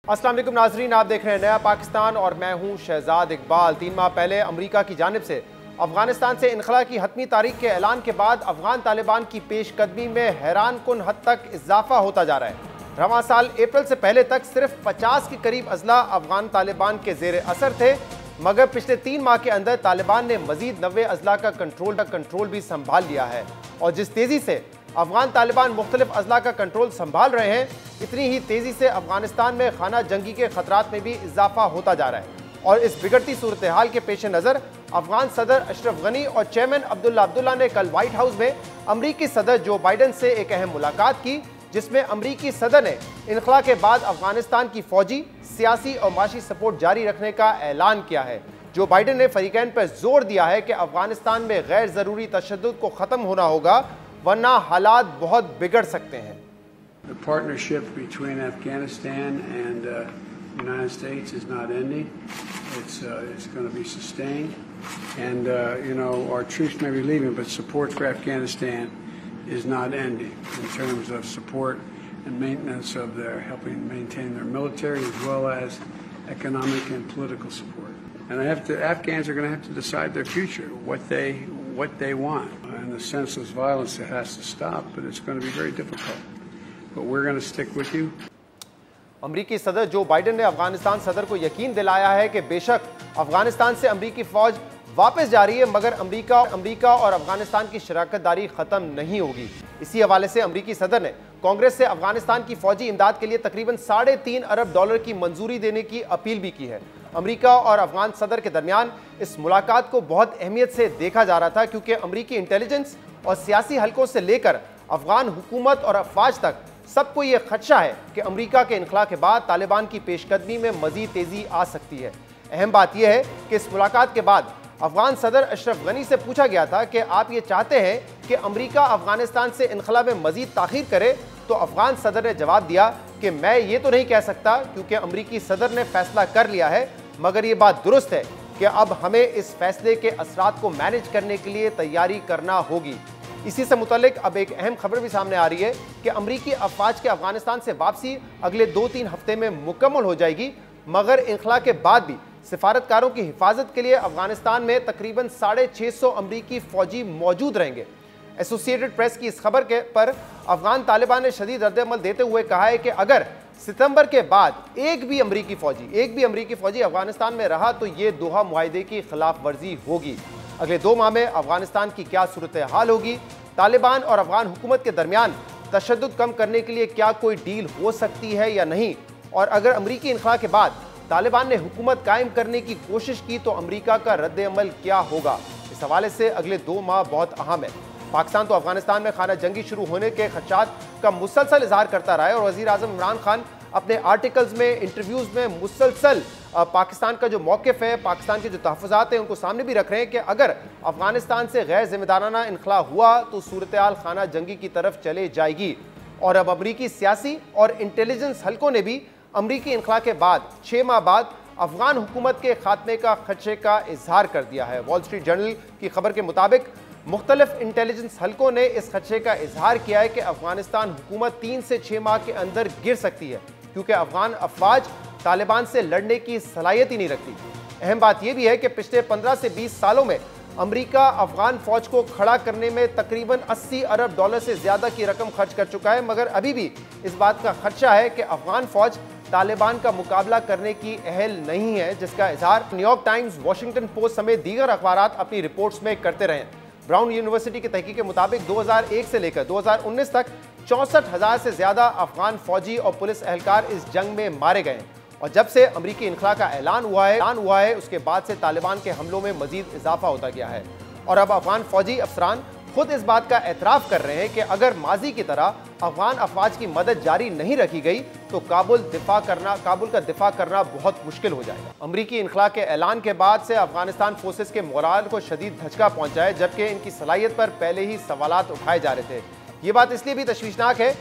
अस्सलाम वालेकुम नाजरीन, आप देख रहे हैं नया पाकिस्तान और मैं हूं शहजाद इकबाल। 3 माह पहले अमेरिका की जानिब से अफगानिस्तान से इनखला की हतमी तारीख के ऐलान के बाद अफगान तालिबान की पेशकदमी में हैरान कुन हद तक इजाफा होता जा रहा है। रवां साल अप्रैल से पहले तक सिर्फ 50 के करीब अजला अफगान तालिबान के जेर असर थे, मगर पिछले 3 माह के अंदर तालिबान ने मजीद 90 अजला का कंट्रोल भी संभाल लिया है। और जिस तेजी से अफगान तालिबान मुख्तलिफ अजला का कंट्रोल संभाल रहे हैं, इतनी ही तेजी से अफगानिस्तान में खाना जंगी के खतरात में भी इजाफा होता जा रहा है। और इस बिगड़ती सूरत हाल के पेश नज़र अफगान सदर अशरफ गनी और चेयरमैन अब्दुल्ला ने कल व्हाइट हाउस में अमरीकी सदर जो बाइडन से एक अहम मुलाकात की, जिसमें अमरीकी सदर ने इनखला के बाद अफगानिस्तान की फौजी, सियासी और माशी सपोर्ट जारी रखने का ऐलान किया है। जो बाइडन ने फरीकैन पर जोर दिया है कि अफगानिस्तान में गैर जरूरी तशद्दुद को खत्म होना होगा, वरना हालात बहुत बिगड़ सकते हैं। The partnership between Afghanistan and the United States is not ending. It's going to be sustained, and our troops may be leaving, but support for Afghanistan is not ending in terms of support and maintenance of helping maintain their military as well as economic and political support. And Afghans are going to have to decide their future, what they want. And the senseless violence that has to stop, but it's going to be very difficult. But we're going to stick with you. अमरीकी सदर जो Biden ने अफगानिस्तान सदर को यकीन दिलाया है कि बेशक अफगानिस्तान से अमरीकी फौज वापस जा रही है, मगर अमरीका और अफगानिस्तान की शराकत दारी खत्म नहीं होगी। इसी हवाले से अमरीकी सदर ने कांग्रेस से अफगानिस्तान की फौजी इमदाद के लिए तकरीबन $3.5 अरब की मंजूरी देने की अपील भी की है। अमरीका और अफगान सदर के दरमियान इस मुलाकात को बहुत अहमियत से देखा जा रहा था, क्योंकि अमरीकी इंटेलिजेंस और सियासी हलकों से लेकर अफगान हुकूमत और अफवाज तक सबको यह खदशा है कि अमरीका के इनखला के बाद तालिबान की पेशकदमी में मजीद तेजी आ सकती है। अहम बात यह है कि इस मुलाकात के बाद अफगान सदर अशरफ गनी से पूछा गया था कि आप ये चाहते हैं कि अमरीका अफगानिस्तान से इनखला में मजीद ताखीर करे, तो अफगान सदर ने जवाब दिया कि मैं ये तो नहीं कह सकता क्योंकि अमरीकी सदर ने फैसला कर लिया है, मगर ये बात दुरुस्त है कि अब हमें इस फैसले के असरात को मैनेज करने के लिए तैयारी करना होगी। इसी से मुतल्लिक अब एक अहम खबर भी सामने आ रही है कि अमरीकी अफवाज के अफगानिस्तान से वापसी अगले 2-3 हफ्ते में मुकम्मल हो जाएगी, मगर इनखला के बाद भी सिफारतकारों की हिफाजत के लिए अफगानिस्तान में तकरीबन 650 अमरीकी फौजी मौजूद रहेंगे। एसोसिएटेड प्रेस की इस खबर के पर अफगान तालिबान ने शदीद रद्द-ए-अमल देते हुए कहा है कि अगर सितंबर के बाद एक भी अमरीकी फौजी अफगानिस्तान में रहा तो ये दोहा मुआहदे की खिलाफ वर्जी होगी। अगले 2 माह में अफगानिस्तान की क्या सूरत हाल होगी, तालिबान और अफगान हुकूमत के दरमियान तशद्दुद कम करने के लिए क्या कोई डील हो सकती है या नहीं, और अगर अमरीकी इनखला के बाद तालिबान ने हुकूमत कायम करने की कोशिश की तो अमरीका का रद्द-ए-अमल क्या होगा। इस हवाले से अगले 2 माह बहुत अहम है। पाकिस्तान तो अफगानिस्तान में खाना जंगी शुरू होने के खदशात का मुसलसल इजहार करता रहा है और वज़ीर आज़म इमरान खान अपने आर्टिकल्स में, इंटरव्यूज़ में मुसलसल पाकिस्तान का जो मौक़िफ़ है, पाकिस्तान के जो तहफ़्फ़ुज़ात हैं, उनको सामने भी रख रहे हैं कि अगर अफगानिस्तान से गैर ज़िम्मेदाराना इनखला हुआ तो सूरत हाल खाना जंगी की तरफ चले जाएगी। और अब अमरीकी सियासी और इंटेलिजेंस हलकों ने भी अमरीकी इनखला के बाद 6 माह बाद अफगान हुकूमत के खात्मे का खदशे का इजहार कर दिया है। वॉल स्ट्रीट जर्नल की खबर के मुताबिक मुख्तलिफ इंटेलिजेंस हलकों ने इस खदशे का इजहार किया है कि अफगानिस्तान हुकूमत 3 से 6 माह के अंदर गिर सकती है, क्योंकि अफगान अफवाज तालिबान से लड़ने की सलाहियत ही नहीं रखती। अहम बात यह भी है कि पिछले 15 से 20 सालों में अमरीका अफगान फौज को खड़ा करने में तकरीबन $80 अरब से ज्यादा की रकम खर्च कर चुका है, मगर अभी भी इस बात का खदशा है कि अफगान फौज तालिबान का मुकाबला करने की अहल नहीं है, जिसका इजहार न्यूयॉर्क टाइम्स, वॉशिंगटन पोस्ट समेत दीगर अखबारात अपनी रिपोर्ट्स में करते रहे। ब्राउन यूनिवर्सिटी की तहकीक के मुताबिक 2001 से लेकर 2019 तक 64,000 से ज्यादा अफगान फौजी और पुलिस एहलकार इस जंग में मारे गए। और जब से अमरीकी इनखला का ऐलान हुआ है उसके बाद से तालिबान के हमलों में मजीद इजाफा होता गया है। और अब अफगान फौजी अफसरान खुद इस बात का एतराफ़ कर रहे हैं कि अगर माजी की तरह अफगान अफवाज की मदद जारी नहीं रखी गई तो काबुल का दिफा करना बहुत मुश्किल हो जाएगा। अमरीकी इनखला के ऐलान के बाद से अफगानिस्तान फोर्सेस के मोराल को शदीद धचका पहुंचा है, जबकि इनकी सलाहियत पर पहले ही सवालात उठाए जा रहे थे। ये बात इसलिए भी तशवीशनाक है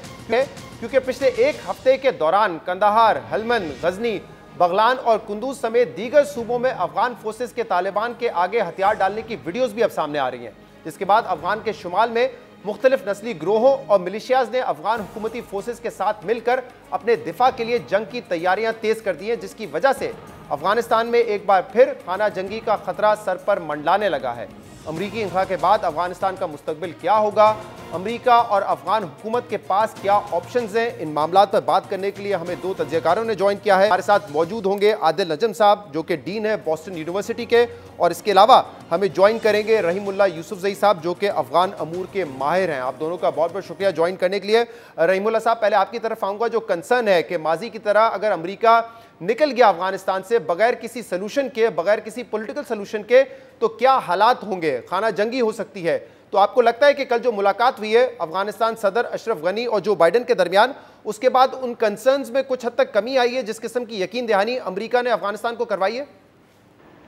क्योंकि पिछले 1 हफ्ते के दौरान कंदाहार, हलमन, गजनी, बगलान और कुंदूज समेत दीगर सूबों में अफगान फोर्सेस के तालिबान के आगे हथियार डालने की वीडियोस भी अब सामने आ रही हैं, जिसके बाद अफगान के शुमाल में मुख्तलिफ नस्ली ग्रोहों और मिलिशियाज ने अफगान हुकूमती फोर्सेस के साथ मिलकर अपने दिफा के लिए जंग की तैयारियां तेज कर दी हैं, जिसकी वजह से अफगानिस्तान में एक बार फिर खाना जंगी का खतरा सर पर मंडलाने लगा है। अमरीकी इंखला के बाद अफगानिस्तान का मुस्तकबिल क्या होगा, अमरीका और अफगान हुकूमत के पास क्या ऑप्शंस हैं, इन मामलात पर बात करने के लिए हमें दो तज्ज़ियाकारों ने ज्वाइन किया है। हमारे साथ मौजूद होंगे आदिल नजम साहब जो कि डीन है बॉस्टन यूनिवर्सिटी के, और इसके अलावा हमें ज्वाइन करेंगे रहीमुल्लाह यूसुफजई साहब जो कि अफगान अमूर के माहिर हैं। आप दोनों का बहुत बहुत शुक्रिया ज्वाइन करने के लिए। रहीमुल्लाह साहब, पहले आपकी तरफ आऊँगा। जो कंसर्न है कि माजी की तरह अगर अमरीका निकल गया अफगानिस्तान से बगैर किसी सोल्यूशन के, बगैर किसी पॉलिटिकल सोल्यूशन के, तो क्या हालात होंगे, खाना जंगी हो सकती है। तो आपको लगता है कि कल जो मुलाकात हुई है अफगानिस्तान सदर अशरफ गनी और जो बाइडन के दरमियान, उसके बाद उन कंसर्न्स में कुछ हद तक कमी आई है जिस किस्म की यकीन दहानी अमरीका ने अफगानिस्तान को करवाई है?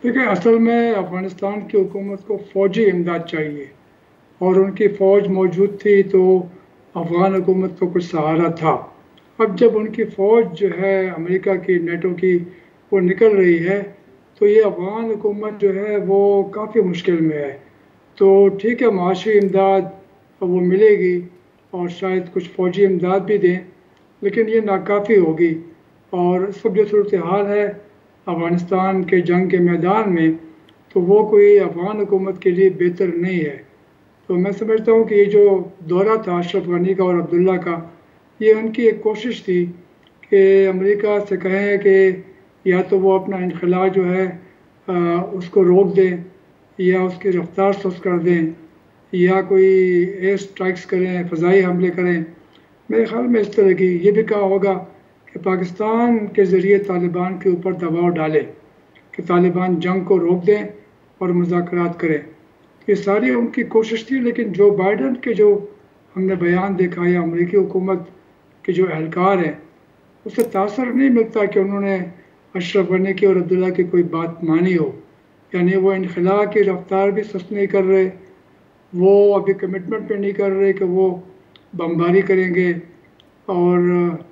देखिए, असल में अफगानिस्तान की हुकूमत को फ़ौजी इमदाद चाहिए और उनकी फ़ौज मौजूद थी तो अफगान हुकूमत को कुछ सहारा था। अब जब उनकी फ़ौज जो है अमेरिका की, नेटो की, वो निकल रही है तो ये अफगान हुकूमत जो है वो काफ़ी मुश्किल में है। तो ठीक है, माशी इमदाद वो मिलेगी और शायद कुछ फ़ौजी इमदाद भी दें, लेकिन ये नाकाफ़ी होगी। और इस वक्त जो सूरत हाल है अफ़गानिस्तान के जंग के मैदान में, तो वो कोई अफ़गान हुकूमत के लिए बेहतर नहीं है। तो मैं समझता हूँ कि ये जो दौरा था अशरफ गनी का और अब्दुल्ला का, ये उनकी एक कोशिश थी कि अमेरिका से कहें कि या तो वो अपना इनखला जो है उसको रोक दें या उसकी रफ्तार सुस्त कर दें या कोई एयर स्ट्राइक्स करें, फ़ज़ाई हमले करें। मेरे ख्याल में इस तरह की ये भी कहा होगा कि पाकिस्तान के ज़रिए तालिबान के ऊपर दबाव डालें कि तालिबान जंग को रोक दें और मुज़ाकरात करें। ये सारी उनकी कोशिश थी, लेकिन जो बाइडन के जो हमने बयान देखा या अमेरिकी हुकूमत के जो एहलकार हैं, उससे तासर नहीं मिलता कि उन्होंने अशरफ गनी की और अब्दुल्ला की कोई बात मानी हो। यानी वो इनखला की रफ्तार भी सुस्त नहीं कर रहे, वो अभी कमिटमेंट पे नहीं कर रहे कि वो बमबारी करेंगे, और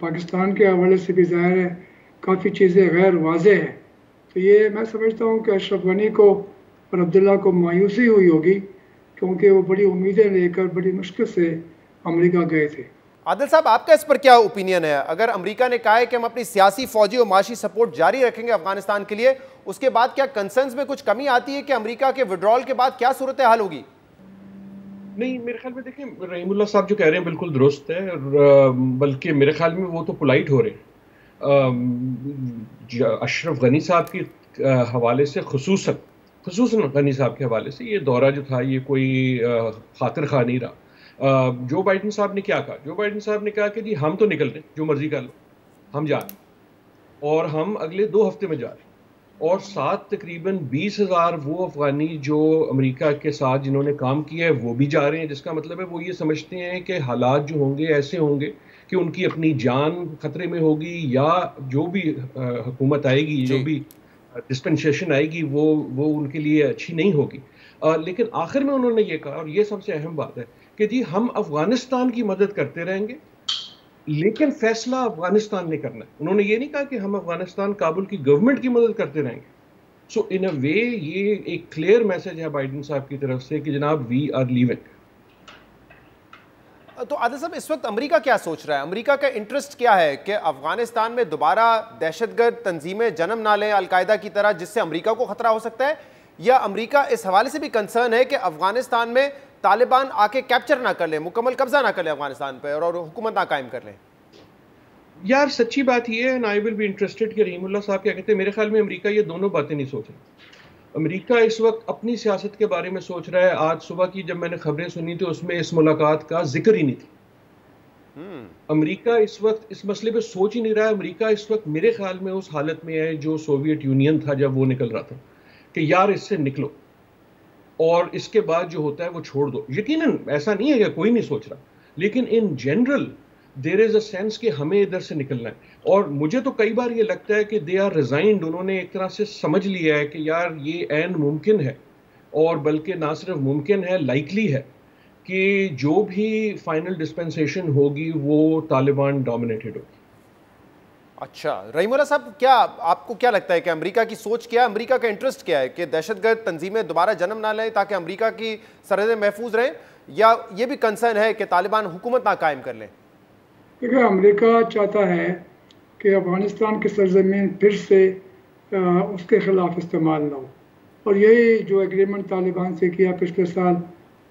पाकिस्तान के हवाले से भी ज़ाहिर है काफ़ी चीज़ें गैर वाज़ेह हैं। तो ये मैं समझता हूँ कि अशरफ गनी को और अब्दुल्ला को मायूसी हुई होगी, क्योंकि वो बड़ी उम्मीदें लेकर बड़ी मुश्किल से अमेरिका गए थे। आदिल साहब, आपका इस पर क्या ओपिनियन है? अगर अमेरिका ने कहा है कि हम अपनी सियासी, फौजी और माशी सपोर्ट जारी रखेंगे अफगानिस्तान के लिए, उसके बाद क्या कंसर्न्स में कुछ कमी आती है कि अमेरिका के विड्रॉल के बाद क्या सूरत हाल होगी? नहीं, मेरे ख्याल में देखिए, रहीमुल्ला साहब जो कह रहे हैं बिल्कुल दुरुस्त है, बल्कि मेरे ख्याल में वो तो पोलाइट हो रहे हैं। अशरफ गनी साहब के हवाले से खुसूसन गनी साहब के हवाले से ये दौरा जो था ये कोई खातिर खा नहीं रहा। जो बाइडन साहब ने क्या कहा? जो बाइडन साहब ने कहा कि जी हम तो निकल रहे, जो मर्जी कर लो, हम जा रहे, और हम अगले 2 हफ्ते में जा रहे, और साथ तकरीबन 20,000 वो अफगानी जो अमेरिका के साथ जिन्होंने काम किया है वो भी जा रहे हैं, जिसका मतलब है वो ये समझते हैं कि हालात जो होंगे ऐसे होंगे कि उनकी अपनी जान खतरे में होगी, या जो भी हुकूमत आएगी, जो भी डिस्पेंसेशन आएगी वो उनके लिए अच्छी नहीं होगी। लेकिन आखिर में उन्होंने ये कहा, और ये सबसे अहम बात है, कि जी हम अफगानिस्तान की मदद करते रहेंगे, लेकिन फैसला अफगानिस्तान ने करना है। उन्होंने ये नहीं कहा कि हम अफगानिस्तान काबुल की गवर्नमेंट की मदद करते रहेंगे। सो इन अ वे ये एक क्लियर मैसेज है बाइडन साहब की तरफ से कि जनाब वी आर लीविंग। तो आदिल साहब, इस वक्त अमेरिका क्या सोच रहा है? अमेरिका का इंटरेस्ट क्या है कि अफगानिस्तान में दोबारा दहशतगर्द तंजीमें जन्म ना लें अलकायदा की तरह, जिससे अमेरिका को खतरा हो सकता है, या अमेरिका इस हवाले से भी कंसर्न है कि अफगानिस्तान में तालिबान आके कैप्चर ना कर ले, मुकम्मल कब्जा ना कर ले अफगानिस्तान पर और हुकूमत ना कायम कर ले? यार सच्ची बात ये है, आई विल बी इंटरेस्टेड कि रहीमुल्लाह साहब क्या कहते हैं। मेरे ख्याल में अमेरिका ये दोनों बातें नहीं सोच रहा। अमेरिका इस वक्त अपनी सियासत के बारे में सोच रहा है। आज सुबह की जब मैंने खबरें सुनी थी उसमें इस मुलाकात का जिक्र ही नहीं थी। अमेरिका इस वक्त इस मसले पे सोच ही नहीं रहा है। अमेरिका इस वक्त मेरे ख्याल में उस हालत में है जो सोवियत यूनियन था जब वो निकल रहा था, कि यार इससे निकलो और इसके बाद जो होता है वो छोड़ दो। यकीनन ऐसा नहीं है कि कोई नहीं सोच रहा, लेकिन in general there is a sense कि हमें इधर से निकलना है। और मुझे तो कई बार ये लगता है कि दे आर रिजाइंड। उन्होंने एक तरह से समझ लिया है कि यार ये ऐन मुमकिन है, और बल्कि ना सिर्फ मुमकिन है, लाइकली है कि जो भी फाइनल डिस्पेंसेशन होगी वो तालिबान डोमिनेटेड होगी। अच्छा रहीमुल्लाह साहब, क्या आपको क्या लगता है कि अमेरिका की सोच क्या है, अमेरिका का इंटरेस्ट क्या है कि दहशतगर्द तंजीमें दोबारा जन्म ना लें ताकि अमेरिका की सरहदें महफूज रहें, या ये भी कंसर्न है कि तालिबान हुकूमत ना कायम कर लें? देखिए, अमेरिका चाहता है कि अफ़गानिस्तान की सरजमीन फिर से उसके ख़िलाफ़ इस्तेमाल ना हो, और यही जो एग्रीमेंट तालिबान से किया पिछले साल,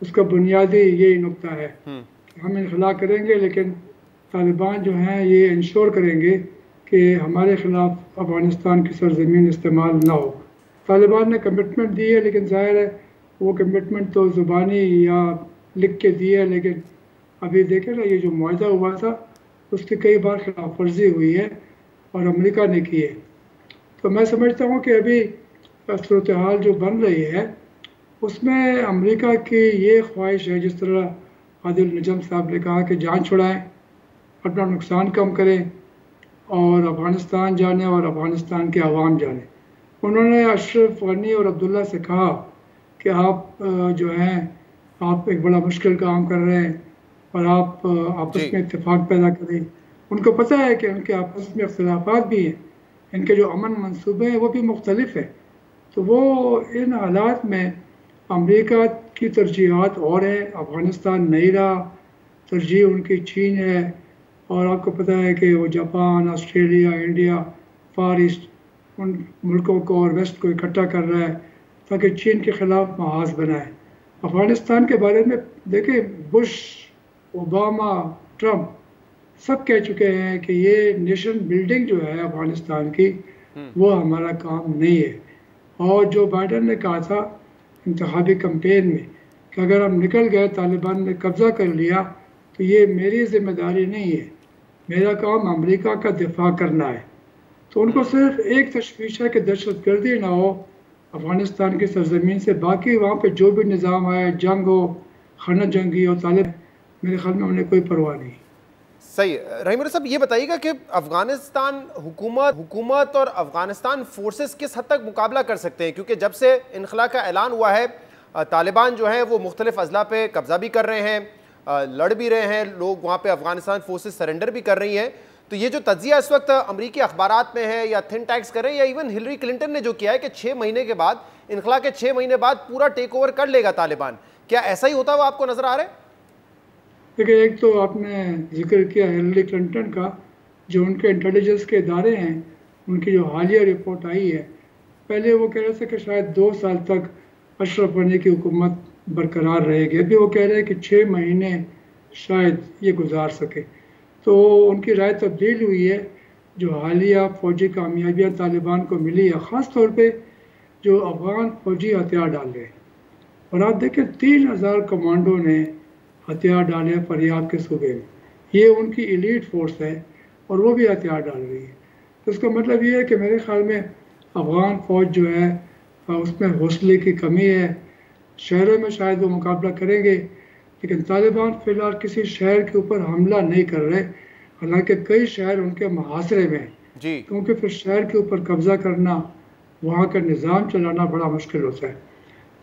उसका बुनियादी यही नुक्ता है कि हम इनखला करेंगे लेकिन तालिबान जो हैं ये इंश्योर करेंगे कि हमारे ख़िलाफ़ अफ़गानिस्तान की सरजमीन इस्तेमाल ना हो। तालिबान ने कमिटमेंट दी है, लेकिन ज़ाहिर है वो कमिटमेंट तो ज़ुबानी या लिख के दी है, लेकिन अभी देखें ना, ये जो मुआहदा हुआ था उसकी कई बार खिलाफ वर्जी हुई है और अमेरिका ने की है। तो मैं समझता हूँ कि अभी सूरत हाल जो बन रही है उसमें अमेरिका की ये ख्वाहिश है, जिस तरह आदिल नजम साहब ने कहा कि जान छुड़ाएं, अपना नुकसान कम करें और अफ़गानिस्तान जाने और अफ़गानिस्तान के अवाम जाने। उन्होंने अशरफ गनी और अब्दुल्ला से कहा कि आप जो हैं, आप एक बड़ा मुश्किल काम कर रहे हैं और आप आपस में इत्तेफाक पैदा करें। उनको पता है कि उनके आपस में अख्तिलाफ़ात भी हैं, इनके जो अमन मंसूबे हैं वो भी मुख्तलिफ हैं। तो वो इन हालात में अमेरिका की तरजीहात और हैं, अफ़गानिस्तान नहीं रहा, तरजीह उनकी चीन है, और आपको पता है कि वो जापान, ऑस्ट्रेलिया, इंडिया, फार ईस्ट उन मुल्कों को और वेस्ट को इकट्ठा कर रहा है ताकि चीन के ख़िलाफ़ महाज बनाए। अफ़गानिस्तान के बारे में देखिए, बुश, ओबामा, ट्रंप सब कह चुके हैं कि ये नेशन बिल्डिंग जो है अफ़गानिस्तान की, वो हमारा काम नहीं है। और जो बाइडन ने कहा था इंतखाबी कैंपेन में कि अगर हम निकल गए, तालिबान ने कब्ज़ा कर लिया, तो ये मेरी ज़िम्मेदारी नहीं है, मेरा काम अमेरिका का दिफा करना है। तो उनको सिर्फ एक तशवीश है कि दहशतगर्दी ना हो अफ़गानिस्तान की सरजमीन से, बाकी वहाँ पे जो भी निज़ाम आए, जंग हो, खाना जंगी हो, तालिब, मेरे ख्याल में उन्हें कोई परवाह नहीं। सही। रहीमुल्लाह साहब, ये बताइएगा कि अफ़गानिस्तान हुकूमत और अफ़गानिस्तान फोर्सेस किस हद तक मुकाबला कर सकते हैं, क्योंकि जब से इनखला का ऐलान हुआ है तालिबान जो है वो मुख्तलिफ अजला पे कब्ज़ा भी कर रहे हैं, लड़ भी रहे हैं लोग वहाँ पे, अफ़गानिस्तान फोर्सेस सरेंडर भी कर रही हैं। तो ये जो तज्जिया इस वक्त अमरीकी अखबारात में है या थिंक टैंक्स कर रहे हैं, या इवन हिलरी क्लिंटन ने जो किया है कि 6 महीने के बाद, इनखला के 6 महीने बाद पूरा टेक ओवर कर लेगा तालिबान, क्या ऐसा ही होता हुआ आपको नज़र आ रहा है? देखिए, एक तो आपने जिक्र किया हिलरी क्लिंटन का, जो उनके इंटेलिजेंस के इदारे हैं, उनकी जो हालिया रिपोर्ट आई है, पहले वो कह रहे थे कि शायद 2 साल तक अशरफ गनी की हुकूमत बरकरार रहेगी, अभी वो कह रहे हैं कि 6 महीने शायद ये गुजार सके। तो उनकी राय तब्दील हुई है। जो हालिया फ़ौजी कामयाबियाँ तालिबान को मिली है, ख़ास तौर पे जो अफ़गान फ़ौजी हथियार डाल रहे हैं, और आप देखें 3000 कमांडो ने हथियार डाले फरियाब के सूबे में, ये उनकी एलीट फोर्स है और वो भी हथियार डाल रही है। तो इसका मतलब ये है कि मेरे ख्याल में अफ़गान फ़ौज जो है उसमें हौसले की कमी है। शहरों में शायद वो मुकाबला करेंगे, लेकिन तालिबान फ़िलहाल किसी शहर के ऊपर हमला नहीं कर रहे, हालांकि कई शहर उनके मुहासरे में जी, क्योंकि फिर शहर के ऊपर कब्ज़ा करना, वहाँ का निज़ाम चलाना बड़ा मुश्किल होता है।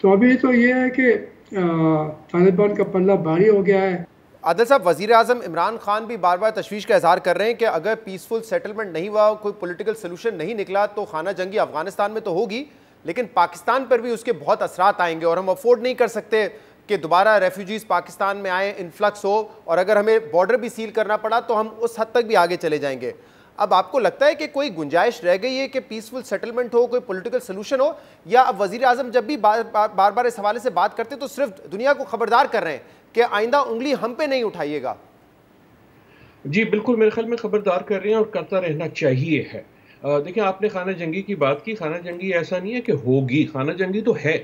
तो अभी तो ये है कि तालिबान का पल्ला भारी हो गया है। आदिल साहब, वज़ीर आज़म इमरान खान भी बार बार तशवीश का इजहार कर रहे हैं कि अगर पीसफुल सेटलमेंट नहीं हुआ, कोई पॉलिटिकल सोल्यूशन नहीं निकला, तो खाना जंगी अफगानिस्तान में तो होगी, लेकिन पाकिस्तान पर भी उसके बहुत असरात आएंगे और हम अफोर्ड नहीं कर सकते कि दोबारा रेफ्यूजीज़ पाकिस्तान में आए, इन्फ्लक्स हो, और अगर हमें बॉर्डर भी सील करना पड़ा तो हम उस हद तक भी आगे चले जाएंगे। अब आपको लगता है कि कोई गुंजाइश रह गई है कि पीसफुल सेटलमेंट हो, कोई पॉलिटिकल सोल्यूशन हो, या अब वज़ीर आज़म जब भी बार बार इस हवाले से बात करते तो सिर्फ दुनिया को खबरदार कर रहे हैं कि आइंदा उंगली हम पे नहीं उठाइएगा? जी बिल्कुल, मेरे ख्याल में खबरदार कर रहे हैं और करता रहना चाहिए है। देखिए, आपने खाना जंगी की बात की, खाना जंगी ऐसा नहीं है कि होगी, खाना जंगी तो है।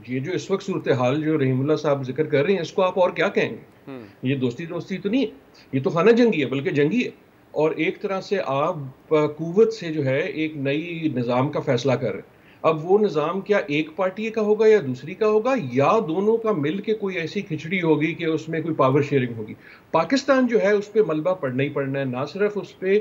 ये जो इस वक्त सूरत हाल जो रहीमुल्लाह साहब जिक्र कर रहे हैं, इसको आप और क्या कहेंगे? ये दोस्ती तो नहीं है, ये तो खाना जंगी है, बल्कि जंगी है। और एक तरह से आप कुव्वत से जो है एक नई निज़ाम का फैसला कर रहे हैं। अब वो निज़ाम क्या एक पार्टी का होगा या दूसरी का होगा, या दोनों का मिल के कोई ऐसी खिचड़ी होगी कि उसमें कोई पावर शेयरिंग होगी? पाकिस्तान जो है उस पर मलबा पड़ना ही पड़ना है, ना सिर्फ उस पर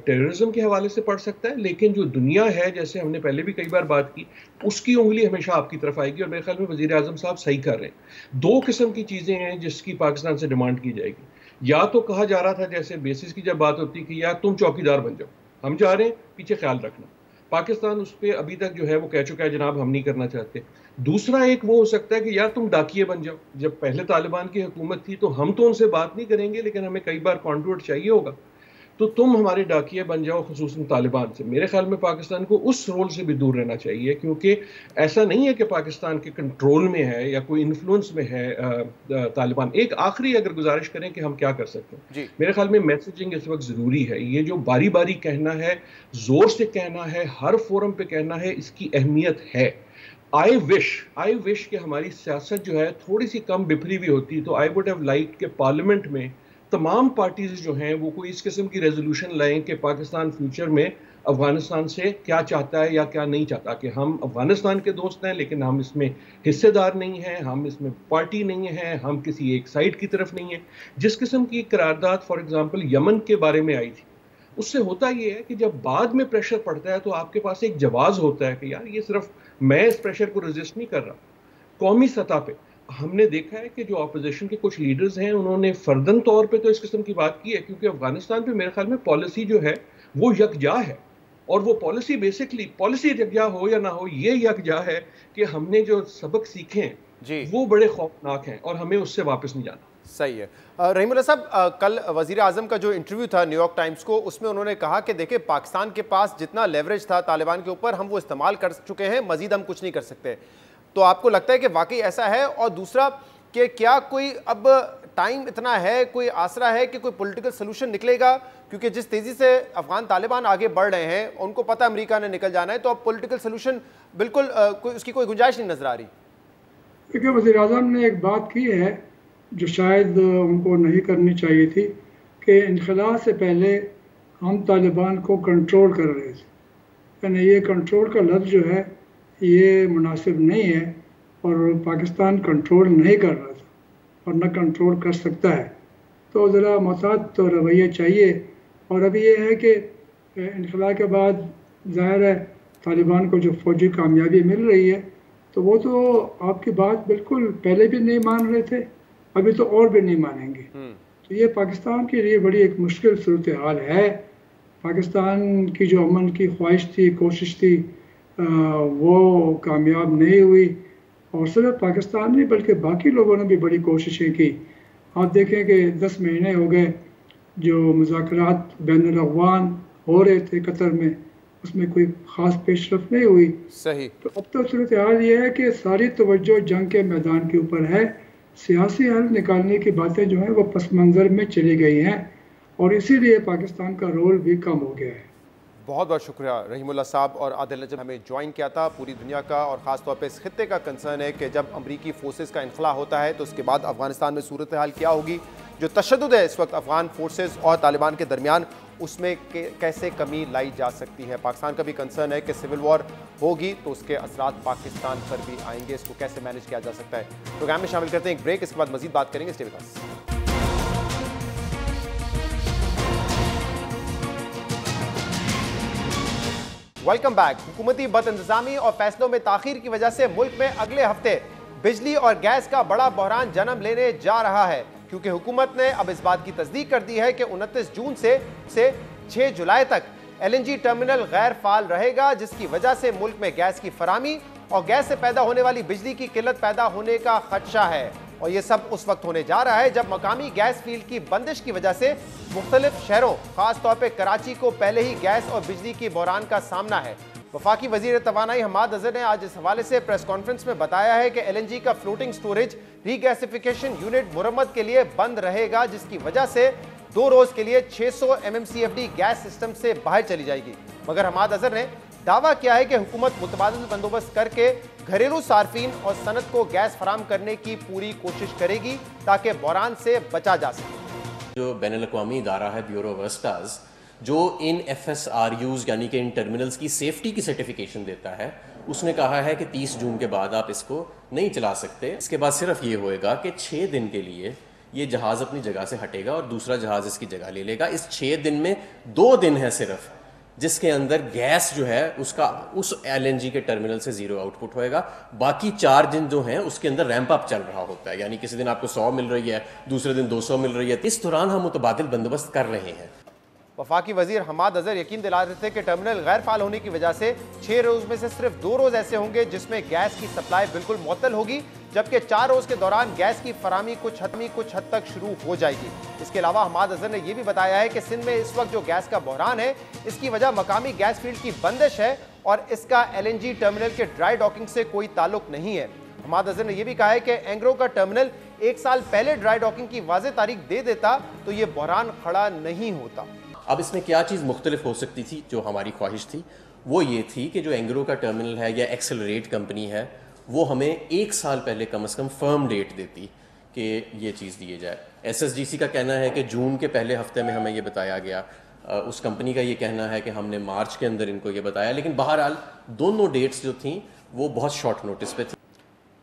टेररिज्म के हवाले से पड़ सकता है, लेकिन जो दुनिया है, जैसे हमने पहले भी कई बार बात की, उसकी उंगली हमेशा आपकी तरफ आएगी। और मेरे ख्याल में वज़ीर आज़म साहब सही कर रहे हैं। 2 किस्म की चीज़ें हैं जिसकी पाकिस्तान से डिमांड की जाएगी। या तो कहा जा रहा था जैसे बेसिस की जब बात होती कि यार तुम चौकीदार बन जाओ, हम जा रहे हैं, पीछे ख्याल रखना। पाकिस्तान उस पर अभी तक जो है वो कह चुका है जनाब हम नहीं करना चाहते। दूसरा एक वो हो सकता है कि यार तुम डाकिए बन जाओ। जब पहले तालिबान की हुकूमत थी तो हम तो उनसे बात नहीं करेंगे, लेकिन हमें कई बार कॉन्ट्रैक्ट चाहिए होगा, तो तुम हमारे डाकिए बन जाओ, खुसूसन तालिबान से। मेरे ख्याल में पाकिस्तान को उस रोल से भी दूर रहना चाहिए, क्योंकि ऐसा नहीं है कि पाकिस्तान के कंट्रोल में है या कोई इन्फ्लुएंस में है तालिबान। एक आखिरी अगर गुजारिश करें कि हम क्या कर सकते हैं, मेरे ख्याल में मैसेजिंग इस वक्त ज़रूरी है। ये जो बारी बारी कहना है, ज़ोर से कहना है, हर फोरम पे कहना है, इसकी अहमियत है। आई विश कि हमारी सियासत जो है थोड़ी सी कम बिफरी भी होती, तो आई वुड हैव लाइक के पार्लियामेंट में तमाम पार्टीज जो हैं वो कोई इस किस्म की रेजोल्यूशन लाएं कि पाकिस्तान फ्यूचर में अफगानिस्तान से क्या चाहता है या क्या नहीं चाहता, कि हम अफगानिस्तान के दोस्त हैं लेकिन हम इसमें हिस्सेदार नहीं हैं, हम इसमें पार्टी नहीं हैं, हम किसी एक साइड की तरफ नहीं है। जिस किस्म की करारदाद फॉर एग्जांपल यमन के बारे में आई थी, उससे होता ये है कि जब बाद में प्रेशर पड़ता है तो आपके पास एक जवाब होता है कि यार ये सिर्फ मैं इस प्रेशर को रेजिस्ट नहीं कर रहा। कौमी सतह पे हमने देखा है कि जो अपोजिशन के कुछ लीडर्स हैं उन्होंने फर्दन तौर पे तो इस किस्म की बात की है, क्योंकि अफगानिस्तान पे मेरे ख्याल में पॉलिसी जो है वो यकजा है, और वो पॉलिसी बेसिकली पॉलिसी यकजा हो या ना हो, ये यकजा है कि हमने जो सबक सीखे हैं वो बड़े खौफनाक हैं और हमें उससे वापस नहीं जाना। सही है। रहीमुल्लाह साहब, कल वजीर आजम का जो इंटरव्यू था न्यूयॉर्क टाइम्स को, उसमें उन्होंने कहा कि देखिए पाकिस्तान के पास जितना लेवरेज था तालिबान के ऊपर हम वो इस्तेमाल कर चुके हैं, मजीद हम कुछ नहीं कर सकते। तो आपको लगता है कि वाकई ऐसा है? और दूसरा कि क्या कोई अब टाइम इतना है, कोई आसरा है कि कोई पॉलिटिकल सोल्यूशन निकलेगा? क्योंकि जिस तेज़ी से अफगान तालिबान आगे बढ़ रहे हैं, उनको पता है अमेरिका ने निकल जाना है, तो अब पॉलिटिकल सोल्यूशन बिल्कुल उसकी कोई गुंजाइश नहीं नजर आ रही। देखिए, वज़ीर आज़म ने एक बात की है जो शायद उनको नहीं करनी चाहिए थी, कि इनखला से पहले हम तालिबान को कंट्रोल कर रहे थे। यानी ये कंट्रोल का लफ्ज़ जो है ये मुनासिब नहीं है, और पाकिस्तान कंट्रोल नहीं कर रहा था और न कंट्रोल कर सकता है। तो ज़रा मोहतात तो रवैया चाहिए। और अभी ये है कि इनखला के बाद ज़ाहिर है तालिबान को जो फ़ौजी कामयाबी मिल रही है, तो वो तो आपकी बात बिल्कुल पहले भी नहीं मान रहे थे, अभी तो और भी नहीं मानेंगे। तो ये पाकिस्तान के लिए बड़ी एक मुश्किल सूरत हाल है। पाकिस्तान की जो अमन की ख्वाहिश थी, कोशिश थी, वो कामयाब नहीं हुई। और सिर्फ पाकिस्तान नहीं बल्कि बाकी लोगों ने भी बड़ी कोशिशें की। आप देखें कि 10 महीने हो गए जो मुज़ाकरात बैनुल अक़वाम हो रहे थे कतर में, उसमें कोई ख़ास पेशरफ नहीं हुई। सही। तो अब तो सूरत हाल ये है कि सारी तवज्जो जंग के मैदान के ऊपर है। सियासी हल निकालने की बातें जो हैं वो पस मंज़र में चली गई हैं, और इसीलिए पाकिस्तान का रोल भी कम हो गया है। बहुत बहुत शुक्रिया रहीमुल्लाह साहब। और आदिल जब हमें ज्वाइन किया था, पूरी दुनिया का और ख़ास तौर पे इस खित्ते का कंसर्न है कि जब अमरीकी फोर्सेस का इनखला होता है तो उसके बाद अफगानिस्तान में सूरत हाल क्या होगी, जो तशद्दुद है इस वक्त अफगान फोर्सेस और तालिबान के दरमियान, उसमें कैसे कमी लाई जा सकती है। पाकिस्तान का भी कंसर्न है कि सिविल वॉर होगी तो उसके असरात पाकिस्तान पर भी आएंगे, इसको कैसे मैनेज किया जा सकता है। प्रोग्राम में शामिल करते हैं एक ब्रेक, इसके बाद मजीद बात करेंगे। Stay with us. Welcome back. हुकूमती बदइंतजामी और फैसलों में ताखीर की वजह से मुल्क में अगले हफ्ते बिजली और गैस का बड़ा बहरान जन्म लेने जा रहा है, क्योंकि हुकूमत ने अब इस बात की तस्दीक कर दी है कि 29 जून से 6 जुलाई तक LNG टर्मिनल गैर फाल रहेगा, जिसकी वजह से मुल्क में गैस की फराहमी और गैस से पैदा होने वाली बिजली की किल्लत पैदा होने का खदशा है। और ये सब उस वक्त होने जा रहा है जब मकामी गैस फील्ड की बंदिश की वजह से मुख्तलिफ शहरों, खास तौर पर कराची को पहले ही गैस और बिजली की बहरान का सामना है। वफाकी वजीर तवानाई हमाद अजहर ने आज इस हवाले से प्रेस कॉन्फ्रेंस में बताया है कि LNG का फ्लोटिंग स्टोरेज रीगैसिफिकेशन यूनिट मुरम्मत के लिए बंद रहेगा, जिसकी वजह से 2 रोज के लिए 600 MMCFD गैस सिस्टम से बाहर चली जाएगी। मगर हमाद अजहर ने दावा किया है कि हुकूमत मुतबादिल बंदोबस्त करके घरेलू सार्फिन और सनत को गैस फराम करने की पूरी कोशिश करेगी ताकि बहरान से बचा जा सके। जो बैनुल-अक़वामी इदारा है ब्यूरो ऑफ एस्टाज, जो इन FSRUs यानी कि इन टर्मिनल्स की सेफ्टी की सर्टिफिकेशन देता है, उसने कहा है कि 30 जून के बाद आप इसको नहीं चला सकते। इसके बाद सिर्फ ये होएगा कि 6 दिन के लिए ये जहाज़ अपनी जगह से हटेगा और दूसरा जहाज़ इसकी जगह ले लेगा। इस 6 दिन में 2 दिन है सिर्फ जिसके अंदर गैस जो है उसका उस LNG के टर्मिनल से 0 आउटपुट होएगा। बाकी 4 दिन जो हैं उसके अंदर रैंप अप चल रहा होता है, यानी किसी दिन आपको 100 मिल रही है, दूसरे दिन 200 मिल रही है। इस दौरान हम मुतबादिल बंदोबस्त कर रहे हैं। वफाकी वजीर हमाद अजहर यकीन दिला रहे थे कि टर्मिनल गैर फाल होने की वजह से 6 रोज में से सिर्फ 2 रोज ऐसे होंगे जिसमें गैस की सप्लाई बिल्कुल मुअत्तल होगी, जबकि 4 रोज के दौरान गैस की फराहमी कुछ हद तक शुरू हो जाएगी। इसके अलावा हमाद अजहर ने यह भी बताया है कि सिंध में इस वक्त जो गैस का बहरान है, इसकी वजह मकामी गैस फील्ड की बंदिश है और इसका LNG टर्मिनल के ड्राई डॉकिंग से कोई ताल्लुक नहीं है। हमाद अजहर ने यह भी कहा है कि एंग्रो का टर्मिनल 1 साल पहले ड्राई डॉकिंग की वाज़ेह तारीख दे देता तो ये बहरान खड़ा नहीं होता। अब इसमें क्या चीज़ मुख्तलिफ हो सकती थी, जो हमारी ख्वाहिश थी वो ये थी कि जो एंग्रो का टर्मिनल है या एक्सेलरेट कंपनी है, वो हमें 1 साल पहले कम से कम फर्म डेट देती कि ये चीज़ दिए जाए। SSGC का कहना है कि जून के पहले हफ्ते में हमें ये बताया गया, उस कंपनी का ये कहना है कि हमने मार्च के अंदर इनको ये बताया, लेकिन बहरहाल दोनों डेट्स जो थी वो बहुत शॉर्ट नोटिस पे थी।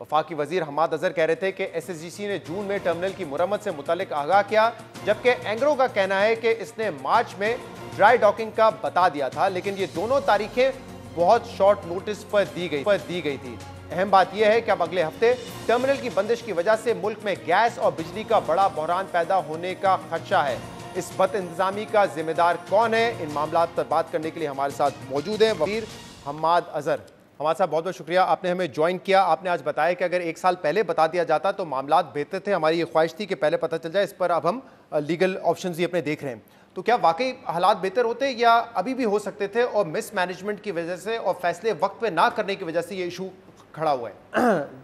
वफाकी वजीर हमाद अजहर कह रहे थे कि SSGC ने जून में टर्मिनल की मुरम्मत से मुतालिक आगाह किया, जबकि एंग्रो का कहना है कि इसने मार्च में ड्राई डॉकिंग का बता दिया था, लेकिन ये दोनों तारीखें बहुत शॉर्ट नोटिस पर दी गई थी। अहम बात यह है कि अब अगले हफ्ते टर्मिनल की बंदिश की वजह से मुल्क में गैस और बिजली का बड़ा बहरान पैदा होने का खदशा है। इस बदइंतजामी का जिम्मेदार कौन है, इन मामलात पर बात करने के लिए हमारे साथ मौजूद हैं वजीर हमाद अजहर। हमारे साहब बहुत बहुत शुक्रिया, आपने हमें ज्वाइन किया। आपने आज बताया कि अगर 1 साल पहले बता दिया जाता तो मामलात बेहतर थे। हमारी ये ख्वाहिश थी कि पहले पता चल जाए। इस पर अब हम लीगल ऑप्शंस ही अपने देख रहे हैं। तो क्या वाकई हालात बेहतर होते या अभी भी हो सकते थे और मिस मैनेजमेंट की वजह से और फैसले वक्त पे ना करने की वजह से ये इशू खड़ा हुआ है?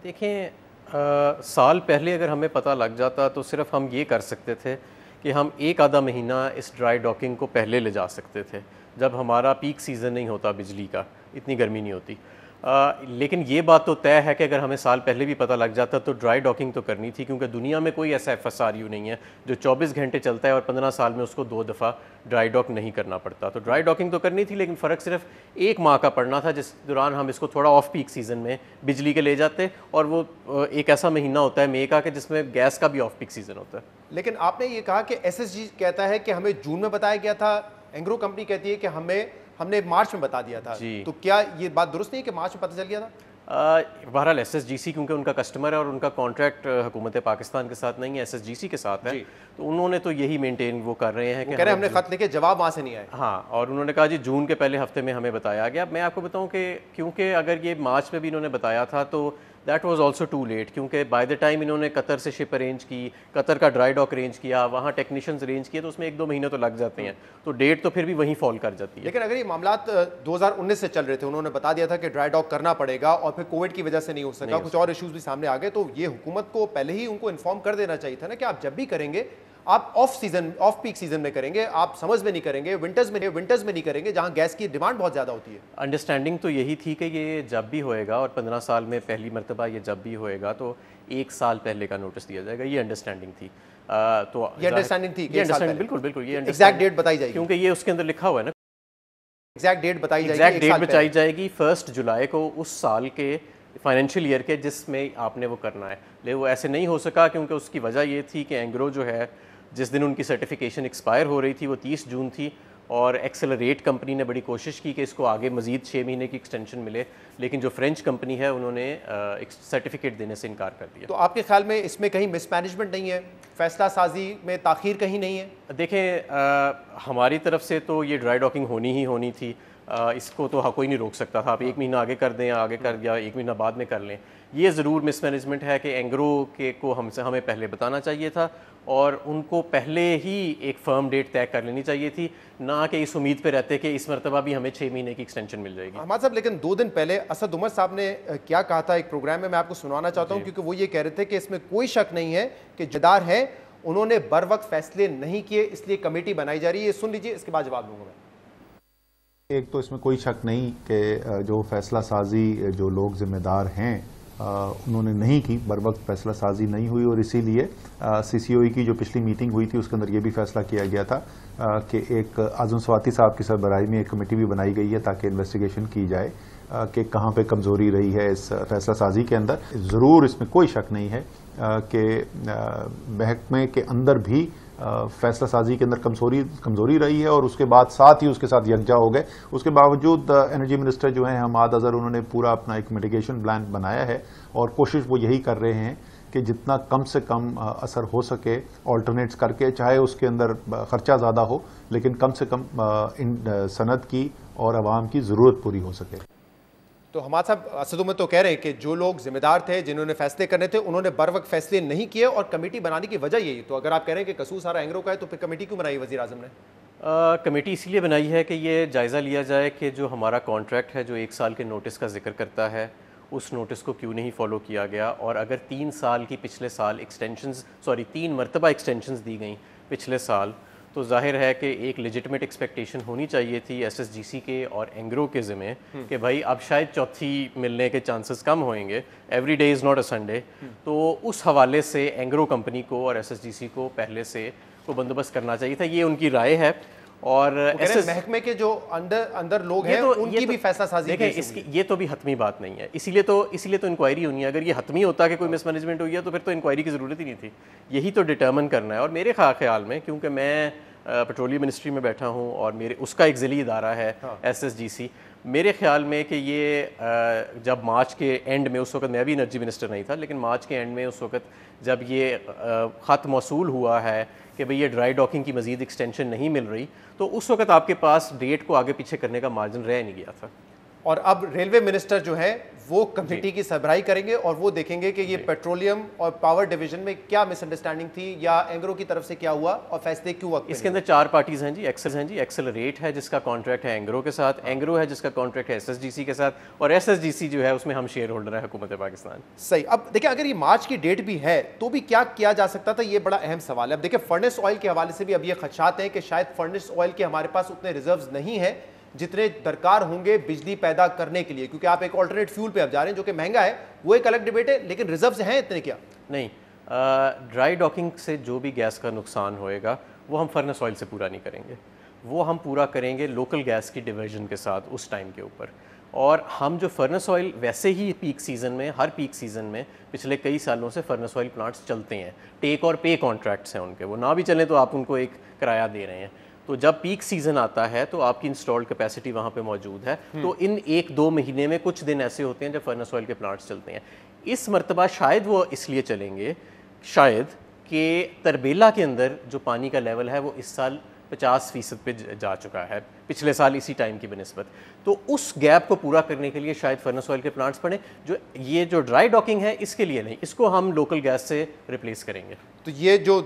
देखें, साल पहले अगर हमें पता लग जाता तो सिर्फ हम ये कर सकते थे कि हम 1 आधा महीना इस ड्राई डॉकिंग को पहले ले जा सकते थे, जब हमारा पीक सीज़न नहीं होता बिजली का, इतनी गर्मी नहीं होती। लेकिन ये बात तो तय है कि अगर हमें साल पहले भी पता लग जाता तो ड्राई डॉकिंग तो करनी थी, क्योंकि दुनिया में कोई ऐसा FSRU नहीं है जो 24 घंटे चलता है और 15 साल में उसको 2 दफ़ा ड्राई डॉक नहीं करना पड़ता। तो ड्राई डॉकिंग तो करनी थी, लेकिन फ़र्क सिर्फ 1 माह का पड़ना था, जिस दौरान हम इसको थोड़ा ऑफ पीक सीज़न में बिजली के ले जाते, और वो एक ऐसा महीना होता है मई का कि जिसमें गैस का भी ऑफ पीक सीज़न होता है। लेकिन आपने ये कहा कि SSG कहता है कि हमें जून में बताया गया था, एंग्रो कंपनी कहती है कि हमने मार्च में बता दिया था। तो क्या ये बात दुरुस्त नहीं कि मार्च में पता चल गया था? बहरहाल SSGC क्योंकि उनका कस्टमर है और उनका कॉन्ट्रैक्ट हुकूमत पाकिस्तान के साथ नहीं है, SSGC के साथ है, तो उन्होंने तो यही मेंटेन वो कर रहे हैं कि हमने खत लिखे, जवाब वहाँ से नहीं आया। हाँ, और उन्होंने कहा जी जून के पहले हफ्ते में हमें बताया गया। मैं आपको बताऊं कि क्योंकि अगर ये मार्च में भी इन्होंने बताया था तो that was also too late, क्योंकि बाय द टाइम इन्होंने कतर से शिप अरेंज की, कतर का ड्राई डॉक अरेंज किया, वहाँ टेक्नीशियंस अरेंज किए, तो उसमें 1-2 महीने तो लग जाते हैं, तो डेट तो फिर भी वहीं फॉल कर जाती है। लेकिन अगर ये मामलात 2019 से चल रहे थे, उन्होंने बता दिया था कि ड्राई डॉक करना पड़ेगा और फिर कोविड की वजह से नहीं हो सका, कुछ और इश्यूज भी सामने आ गए, तो ये हुकूमत को पहले ही उनको इन्फॉर्म कर देना चाहिए था ना कि आप जब भी करेंगे आप ऑफ पीक सीजन में करेंगे, आप समर्स में नहीं करेंगे, विंटर्स में नहीं करेंगे, जहां गैस की डिमांड बहुत ज्यादा होती है। अंडरस्टैंडिंग तो यही थी कि ये जब भी होएगा, और 15 साल में पहली मरतबा ये जब भी होएगा तो 1 साल पहले का नोटिस दिया जाएगा, ये अंडरस्टैंडिंग थी। तो ये अंडरस्टैंडिंग थी, ये अंडरस्टैंडिंग बिल्कुल ये एग्जैक्ट डेट बताई जाएगी, क्योंकि ये उसके अंदर लिखा हुआ है ना, एग्जैक्ट डेट बताई जाएगी 1 जुलाई को उस साल के फाइनेंशियल ईयर के जिसमें आपने वो करना है। लेकिन वो ऐसे नहीं हो सका, क्योंकि उसकी वजह ये थी कि एंग्रो जो है, जिस दिन उनकी सर्टिफिकेशन एक्सपायर हो रही थी वो 30 जून थी, और एक्सेलरेट कंपनी ने बड़ी कोशिश की कि इसको आगे मज़ीद 6 महीने की एक्सटेंशन मिले, लेकिन जो फ्रेंच कंपनी है उन्होंने सर्टिफिकेट देने से इनकार कर दिया। तो आपके ख्याल में इसमें कहीं मिसमैनेजमेंट नहीं है, फैसला साजी में ताख़ीर कहीं नहीं है? देखें, हमारी तरफ से तो ये ड्राई डॉकिंग होनी ही होनी थी, इसको तो कोई नहीं रोक सकता था। आप 1 महीना आगे कर दें या 1 महीना बाद में कर लें, ये ज़रूर मिसमैनेजमेंट है कि एंग्रो के को हमें पहले बताना चाहिए था, और उनको पहले ही एक फर्म डेट तय कर लेनी चाहिए थी, ना कि इस उम्मीद पे रहते कि इस मरतबा भी हमें 6 महीने की एक्सटेंशन मिल जाएगी। हमारे साहब, लेकिन 2 दिन पहले असद उमर साहब ने क्या कहा था एक प्रोग्राम में, मैं आपको सुनाना चाहता हूँ, क्योंकि वो ये कह रहे थे कि इसमें कोई शक नहीं है कि जिम्मेदार है, उन्होंने बर वक्त फैसले नहीं किए, इसलिए कमेटी बनाई जा रही है। ये सुन लीजिए, इसके बाद जवाब दूंगा मैं। एक तो इसमें कोई शक नहीं कि जो फैसला साजी जो लोग जिम्मेदार हैं उन्होंने नहीं की, बर वक्त फैसला साजी नहीं हुई, और इसीलिए CCOE की जो पिछली मीटिंग हुई थी उसके अंदर ये भी फैसला किया गया था कि एक आज़म स्वाति साहब की सरबराही में एक कमेटी भी बनाई गई है ताकि इन्वेस्टिगेशन की जाए कि कहाँ पे कमज़ोरी रही है इस फैसला साजी के अंदर। ज़रूर इसमें कोई शक नहीं है कि महकमे के अंदर भी फैसला साजी के अंदर कमजोरी रही है और उसके बाद साथ ही उसके साथ यकजा हो गए। उसके बावजूद एनर्जी मिनिस्टर जो हैं हमाद अजहर, उन्होंने पूरा अपना एक मिटिगेशन प्लान बनाया है और कोशिश वो यही कर रहे हैं कि जितना कम से कम असर हो सके ऑल्टरनेट्स करके, चाहे उसके अंदर खर्चा ज़्यादा हो लेकिन कम से कम इन सनत की और आवाम की ज़रूरत पूरी हो सके। तो हमारे साहब असद उमर तो कह रहे हैं कि जो लोग जिम्मेदार थे, जिन्होंने फैसले करने थे, उन्होंने बर वक्त फैसले नहीं किए और कमेटी बनाने की वजह यही। तो अगर आप कह रहे हैं कि कसूर सारा एंग्रो का है तो फिर कमेटी क्यों बनाई वज़ीर आज़म ने? कमेटी इसीलिए बनाई है कि ये जायज़ा लिया जाए कि जो हमारा कॉन्ट्रैक्ट है जो 1 साल के नोटिस का जिक्र करता है, उस नोटिस को क्यों नहीं फॉलो किया गया। और अगर 3 साल की पिछले साल एक्सटेंशंस 3 मरतबा एक्सटेंशंस दी गई पिछले साल, तो जाहिर है कि एक लेजिटिमेट एक्सपेक्टेशन होनी चाहिए थी SSGC के और एंग्रो के ज़िम्मे कि भाई अब शायद चौथी मिलने के चांसेस कम होंगे, every day is not a Sunday. तो उस हवाले से एंग्रो कंपनी को और SSGC को पहले से को बंदोबस्त करना चाहिए था, ये उनकी राय है। और महकमे के जो अंदर लोग हैं उनकी भी फैसला साजी देखें, इसकी ये तो भी हतमी बात नहीं है, इसीलिए तो इंक्वायरी होनी है। अगर ये हतमी होता कि कोई मिसमैनेजमेंट हुई है तो फिर तो इंक्वायरी की ज़रूरत ही नहीं थी। यही तो डिटर्मिन करना है। और मेरे ख्याल में, क्योंकि मैं पेट्रोलियम मिनिस्ट्री में बैठा हूँ और मेरे उसका एक ज़िली इदारा है SSGC, मेरे ख्याल में कि ये जब मार्च के एंड में, उस वक्त मैं भी एनर्जी मिनिस्टर नहीं था, लेकिन मार्च के एंड में उस वक्त जब ये ख़त मौसूल हुआ है कि भाई ये ड्राई डॉकिंग की मज़ीद एक्सटेंशन नहीं मिल रही, तो उस वक्त आपके पास डेट को आगे पीछे करने का मार्जिन रह नहीं गया था। और अब रेलवे मिनिस्टर जो है वो कमेटी की सरबराही करेंगे और वो देखेंगे कि ये पेट्रोलियम और पावर डिवीजन में क्या मिसअंडरस्टैंडिंग थी या एंग्रो की तरफ से क्या हुआ और फैसले क्यों वक्त। इसके अंदर 4 पार्टीज हैं जी। एक्सेलरेट है जिसका कॉन्ट्रैक्ट है एंग्रो के साथ, एंग्रो है जिसका कॉन्ट्रैक्ट है SSGC के साथ, और SSGC जो है उसमें हम शेयर होल्डर है हुकूमत पाकिस्तान। सही। अब देखिए, अगर ये मार्च की डेट भी है तो भी क्या किया जा सकता था, ये बड़ा अहम सवाल है। अब देखिए, फर्नेस ऑयल के हवाले से भी अब ये खदशात हैं कि शायद फर्नेस ऑयल के हमारे पास उतने रिजर्व्स नहीं है जितने दरकार होंगे बिजली पैदा करने के लिए, क्योंकि आप एक ऑल्टरनेट फ्यूल पे अब जा रहे हैं जो कि महंगा है, वो एक अलग डिबेट है, लेकिन रिजर्व्स हैं इतने क्या? नहीं, ड्राई डॉकिंग से जो भी गैस का नुकसान होएगा वो हम फर्नेस ऑयल से पूरा नहीं करेंगे, वो हम पूरा करेंगे लोकल गैस की डिवीजन के साथ उस टाइम के ऊपर। और हम जो फर्नेस ऑयल, वैसे ही पीक सीज़न में, हर पीक सीज़न में पिछले कई सालों से फर्नेस ऑयल प्लांट्स चलते हैं, टेक और पे कॉन्ट्रैक्ट्स हैं उनके, वो ना भी चलें तो आप उनको एक किराया दे रहे हैं। तो जब पीक सीज़न आता है तो आपकी इंस्टॉल्ड कैपेसिटी वहाँ पे मौजूद है, तो इन 1-2 महीने में कुछ दिन ऐसे होते हैं जब फर्नेस ऑयल के प्लांट्स चलते हैं। इस मरतबा शायद वो इसलिए चलेंगे, शायद कि तरबेला के अंदर जो पानी का लेवल है वो इस साल 50% पे जा चुका है, पिछले साल इसी टाइम की बनिस्बत। तो उस गैप को पूरा करने के लिए शायद फर्नेस ऑयल के प्लांट्स पड़े। जो ड्राई डॉकिंग है इसके लिए नहीं, इसको हम लोकल गैस से रिप्लेस करेंगे। तो ये जो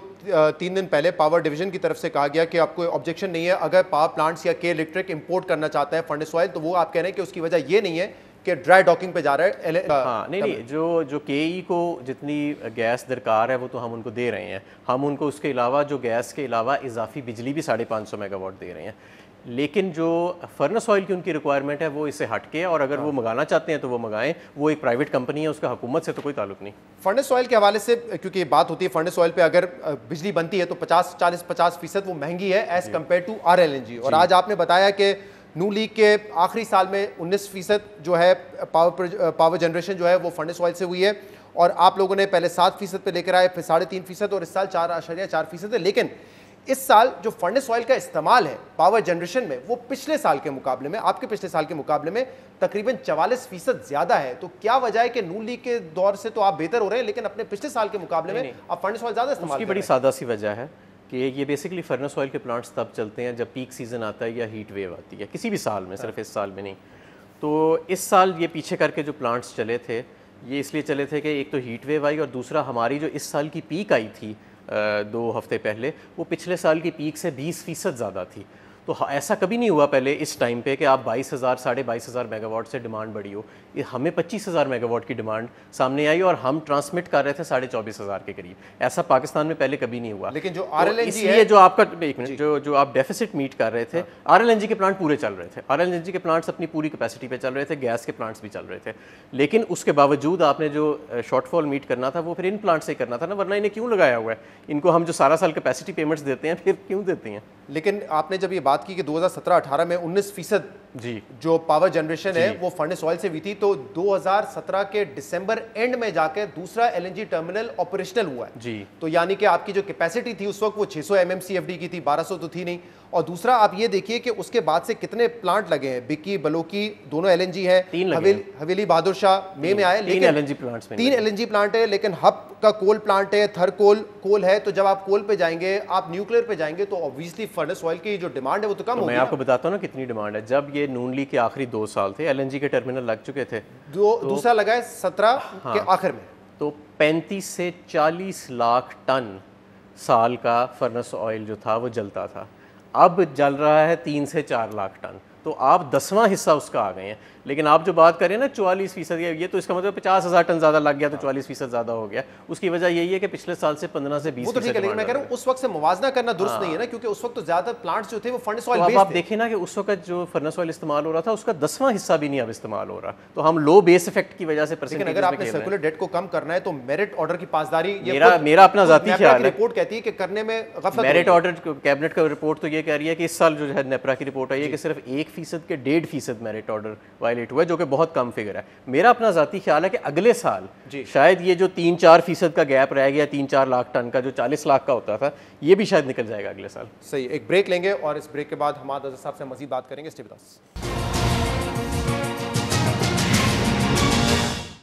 3 दिन पहले पावर डिवीजन की तरफ से कहा गया कि आपको ऑब्जेक्शन नहीं है अगर पावर प्लांट्स या के इलेक्ट्रिक इंपोर्ट करना चाहता है फर्नेस ऑयल, तो वो आप कह रहे हैं कि उसकी वजह ये नहीं है कि ड्राई डॉकिंग पे जा रहा है। हाँ, नहीं, जो KE को जितनी गैस दरकार है वो तो हम उनको दे रहे हैं, हम उनको उसके अलावा जो गैस के अलावा इजाफी बिजली भी 550 मेगावाट दे रहे हैं। लेकिन जो फर्नेस ऑयल की उनकी रिक्वायरमेंट है वो इससे हट के है, और अगर वो मंगाना चाहते हैं तो वो मंगाएं, वो एक प्राइवेट कंपनी है, उसका हुकूमत से तो कोई ताल्लुक नहीं। फर्नेस ऑयल के हवाले से क्योंकि ये बात होती है, फर्नेस ऑयल पे अगर बिजली बनती है तो 50-40-50% वो महंगी है एज कम्पेयर टू RLNG। और आज आपने बताया कि नू लीग के आखिरी साल में 19% जो है पावर जनरेशन जो है वो फर्नेस ऑयल से हुई है, और आप लोगों ने पहले 7% पे लेकर आए, फिर 3.5% और इस साल 4.4% है। लेकिन इस साल जो फर्नेस ऑयल का इस्तेमाल है पावर जनरेशन में वो पिछले साल के मुकाबले में, आपके पिछले साल के मुकाबले में तकरीबन 44% ज्यादा है। तो क्या वजह है कि नून लीग के दौर से तो आप बेहतर हो रहे हैं लेकिन अपने पिछले साल के मुकाबले में आप फर्नेस ऑयल ज्यादा इस्तेमाल? उसकी बड़ी सादा सी वजह है कि ये बेसिकली फर्नेस ऑयल के प्लांट्स तब चलते हैं जब पीक सीज़न आता है या हीट वेव आती है, किसी भी साल में, सिर्फ इस साल में नहीं। तो इस साल ये पीछे करके जो प्लांट्स चले थे ये इसलिए चले थे कि एक तो हीट वेव आई और दूसरा हमारी जो इस साल की पीक आई थी 2 हफ्ते पहले, वो पिछले साल की पीक से 20% ज़्यादा थी। तो ऐसा कभी नहीं हुआ पहले इस टाइम पे कि आप 22,000 22,500 मेगावाट से डिमांड बढ़ी हो। ये हमें 25,000 मेगावाट की डिमांड सामने आई और हम ट्रांसमिट कर रहे थे 24,500 के करीब। ऐसा पाकिस्तान में पहले कभी नहीं हुआ। लेकिन जो RLNG है, जो आपका एक मिनट, जो आप डेफिसिट मीट कर रहे थे, RLNG के प्लांट पूरे चल रहे थे, RLNG के प्लांट्स अपनी पूरी कैपेसिटी पे चल रहे थे, गैस के प्लांट्स भी चल रहे थे। लेकिन उसके बावजूद आपने जो शॉर्टफॉल मीट करना था वो फिर इन प्लांट से करना था ना, वरना इन्हें क्यों लगाया हुआ है? इनको हम जो सारा साल कैपेसिटी पेमेंट्स देते हैं फिर क्यों देते हैं? लेकिन आपने जब ये बात की कि 2017-18 में 19% जी जो पावर जनरेशन है वो फर्नेस ऑयल से हुई थी, तो 2017 के दिसंबर एंड में जाकर दूसरा एलएनजी टर्मिनल ऑपरेशनल हुआ है जी। तो यानी कि आपकी जो कैपेसिटी थी उस वक्त वो 600 MMCFD की थी, 1200 तो थी नहीं। और दूसरा आप ये देखिए कि उसके बाद से कितने प्लांट लगे हैं, बिक्की बलोकी दोनों एलएनजी है, हवेली बहादुर शाह में आए, लेकिन एलएनजी प्लांट्स में 3 एलएनजी प्लांट है, लेकिन हब का कोल प्लांट है, थर कोल है। तो जब आप कोल पे जाएंगे, आप न्यूक्लियर पे जाएंगे, तो ऑब्वियसली फर्नेस ऑयल की जो डिमांड है वो तो कम होगी। मैं आपको बताता हूँ ना कितनी डिमांड है। जब ये नून लीग के आखिरी 2 साल थे, एलएनजी के टर्मिनल लग चुके थे, दूसरा लगा है 17 के आखिर में, तो 35 से 40 लाख टन साल का फर्नेस ऑयल जो था वो जलता था। अब जल रहा है 3 से 4 लाख टन, तो आप 10वां हिस्सा उसका आ गए हैं। लेकिन आप जो बात करें ना 44%, ये तो इसका मतलब 50,000 टन ज़्यादा लग गया तो 44% ज़्यादा हो गया। उसकी वजह यही है कि पिछले साल से 15 से 20%। वो तो ठीक है, लेकिन मैं कह रहा हूँ उस वक्त से मुवाजना करना दुरुस्त नहीं है ना, क्योंकि उस वक्त तो ज़्यादा प्लांट्स जो थे वो फर्नेस ऑयल बेस्ड थे। आप देखें ना कि उस वक्त जो फर्नेस ऑयल इस्तेमाल हो रहा था उसका 10वां हिस्सा भी नहीं अब इस्तेमाल हो रहा, तो हम लो बेस इफेक्ट की वजह से लेकिन अगर आपने सर्कुलर डेट को कम करना है तो मेरिट ऑर्डर की पासदारी, मेरा अपना ज़ाती ख्याल है, रिपोर्ट कहती है कि करने में गफलत। मेरिट ऑर्डर कैबिनेट का रिपोर्ट तो ये कह रही है कि इस साल जो है नेपरा की रिपोर्ट आई है कि सिर्फ 1% के 1.5% मेरिट ऑर्डर वायलेट हुआ है, जो कि बहुत कम फिगर है। मेरा अपना ज़ाती ख्याल है कि अगले साल शायद ये जो 3-4% का गैप रह गया, 3-4 लाख टन का जो 40 लाख का होता था, ये भी शायद निकल जाएगा अगले साल। सही, एक ब्रेक लेंगे और इस ब्रेक के बाद हमाद अज़हर साहब से मज़ीद बात करेंगे। Stay with us.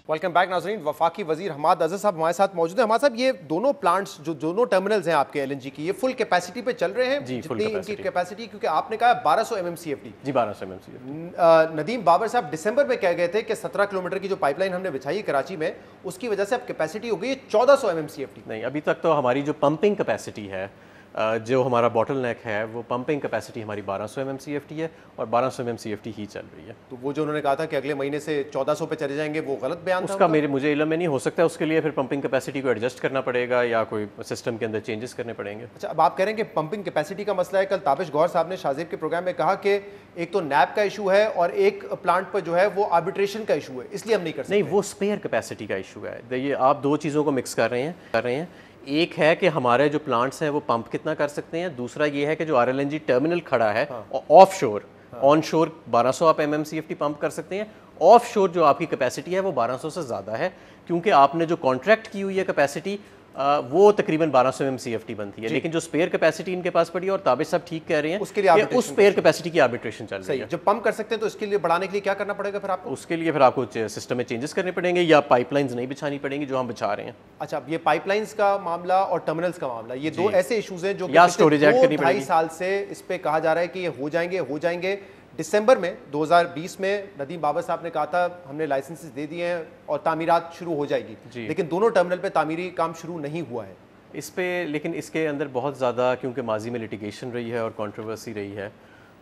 Welcome back नाज़रीन। वफाकी वजीर हमाद अज़हर साहब हमारे साथ मौजूद हैं। हमाद साहब, ये दोनों प्लांट्स जो दोनों टर्मिनल्स हैं आपके एलएनजी की, ये फुल कैपेसिटी पे चल रहे हैं? जी, जितनी इनकी कैपेसिटी, क्योंकि आपने कहा 1200 MMCFD। जी 1200 MMCFD। नदीम बाबर साहब दिसंबर में कह गए थे कि 17 किलोमीटर की जो पाइपलाइन हमने बिछाई है कराची में, उसकी वजह से अब कैपेसिटी हो गई है 1400 MMCFD। नहीं, अभी तक तो हमारी जो पंपिंग कैपेसिटी है, जो हमारा बॉटल नेक है, वो पंपिंग कैपेसिटी हमारी 1200 MMCFD है और 1200 MMCFD ही चल रही है। तो वो जो उन्होंने कहा था कि अगले महीने से 1400 पे चले जाएंगे, वो गलत बयान था? उसका मुझे इल्म में नहीं, हो सकता है उसके लिए फिर पंपिंग कैपेसिटी को एडजस्ट करना पड़ेगा या कोई सिस्टम के अंदर चेंजेस करने पड़ेंगे। अच्छा, अब आप कह रहे हैं कि पंपिंग कैपेसिटी का मसला है। कल ताबिश गौहर साहब ने शाहजेब के प्रोग्राम में कहा कि एक तो नैब का इशू है और एक प्लांट पर जो है वो आर्बिट्रेशन का इशू है, इसलिए हम नहीं कर सकते। नहीं, वो स्पेयर कैपेसिटी का इशू है। देखिए, आप दो चीज़ों को मिक्स कर रहे हैं। एक है कि हमारे जो प्लांट्स हैं वो पंप कितना कर सकते हैं, दूसरा ये है कि जो आरएलएनजी टर्मिनल खड़ा है ऑफ शोर, ऑन शोर 1200 आप MMCFD पंप कर सकते हैं, ऑफ शोर जो आपकी कैपेसिटी है वो 1200 से ज़्यादा है, क्योंकि आपने जो कॉन्ट्रैक्ट की हुई है कैपेसिटी वो तकरीबन 1200 MMCFD बनती है। लेकिन जो स्पेयर कैपेसिटी इनके पास पड़ी है, और ताबिश साहब ठीक कह रहे हैं, उसके लिए उस स्पेयर कैपेसिटी की आर्बिट्रेशन चल रही है। जब पंप कर सकते हैं तो इसके लिए बढ़ाने के लिए क्या करना पड़ेगा फिर आपको? उसके लिए फिर आपको सिस्टम में चेंजेस करने पड़ेंगे या पाइपलाइंस नहीं बिछानी पड़ेंगी जो हम बिछा रहे हैं। अच्छा, ये पाइपलाइंस का मामला और टर्मिनल्स का मामला, ये दो ऐसे इश्यूज हैं जो या स्टोरेज ऐड करनी पड़ेगी। 2-2.5 साल से इस पे कहा जा रहा है कि ये हो जाएंगे। दिसंबर में 2020 में नदीम बाबर साहब ने कहा था हमने लाइसेंसेस दे दिए हैं और तामीरात शुरू हो जाएगी, लेकिन दोनों टर्मिनल पे तामीरी काम शुरू नहीं हुआ है इस पे। लेकिन इसके अंदर बहुत ज़्यादा, क्योंकि माजी में लिटिगेशन रही है और कंट्रोवर्सी रही है,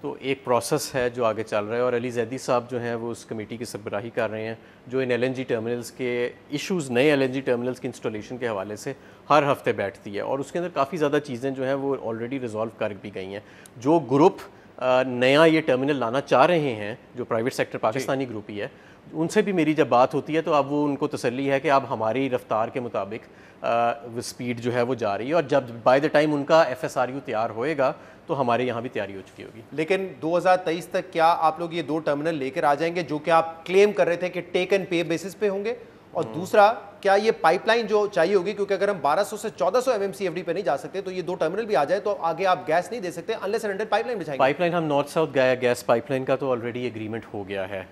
तो एक प्रोसेस है जो आगे चल रहा है। और अली जैदी साहब जो हैं वो उस कमेटी की सरबराही कर रहे हैं जो इन एलएनजी टर्मिनल्स के इश्यूज़, नए एलएनजी टर्मिनल्स की इंस्टॉलेशन के हवाले से हर हफ्ते बैठती है, और उसके अंदर काफ़ी ज़्यादा चीज़ें जो हैं वो ऑलरेडी रिजॉल्व कर भी गई हैं। जो ग्रुप नया ये टर्मिनल लाना चाह रहे हैं, जो प्राइवेट सेक्टर पाकिस्तानी ग्रुप ही है, उनसे भी मेरी जब बात होती है तो अब वो उनको तसल्ली है कि अब हमारी रफ्तार के मुताबिक स्पीड जो है वो जा रही है, और जब बाय द टाइम उनका FSRU तैयार होएगा तो हमारे यहाँ भी तैयारी हो चुकी होगी। लेकिन 2023 तक क्या आप लोग ये 2 टर्मिनल लेकर आ जाएंगे जो कि आप क्लेम कर रहे थे कि टेक एंड पे बेसिस पे होंगे? और दूसरा, क्या ये पाइपलाइन जो चाहिए होगी, क्योंकि अगर हम 1200 से 1400 MMCFD पे नहीं जा सकते तो ये 2 टर्मिनल भी आ जाए तो आगे आप गैस नहीं दे सकते अनलेस एंड अनटिल पाइपलाइन बिछाएंगे। पाइपलाइन हम नॉर्थ साउथ गैस पाइपलाइन का तो ऑलरेडी एग्रीमेंट हो गया है,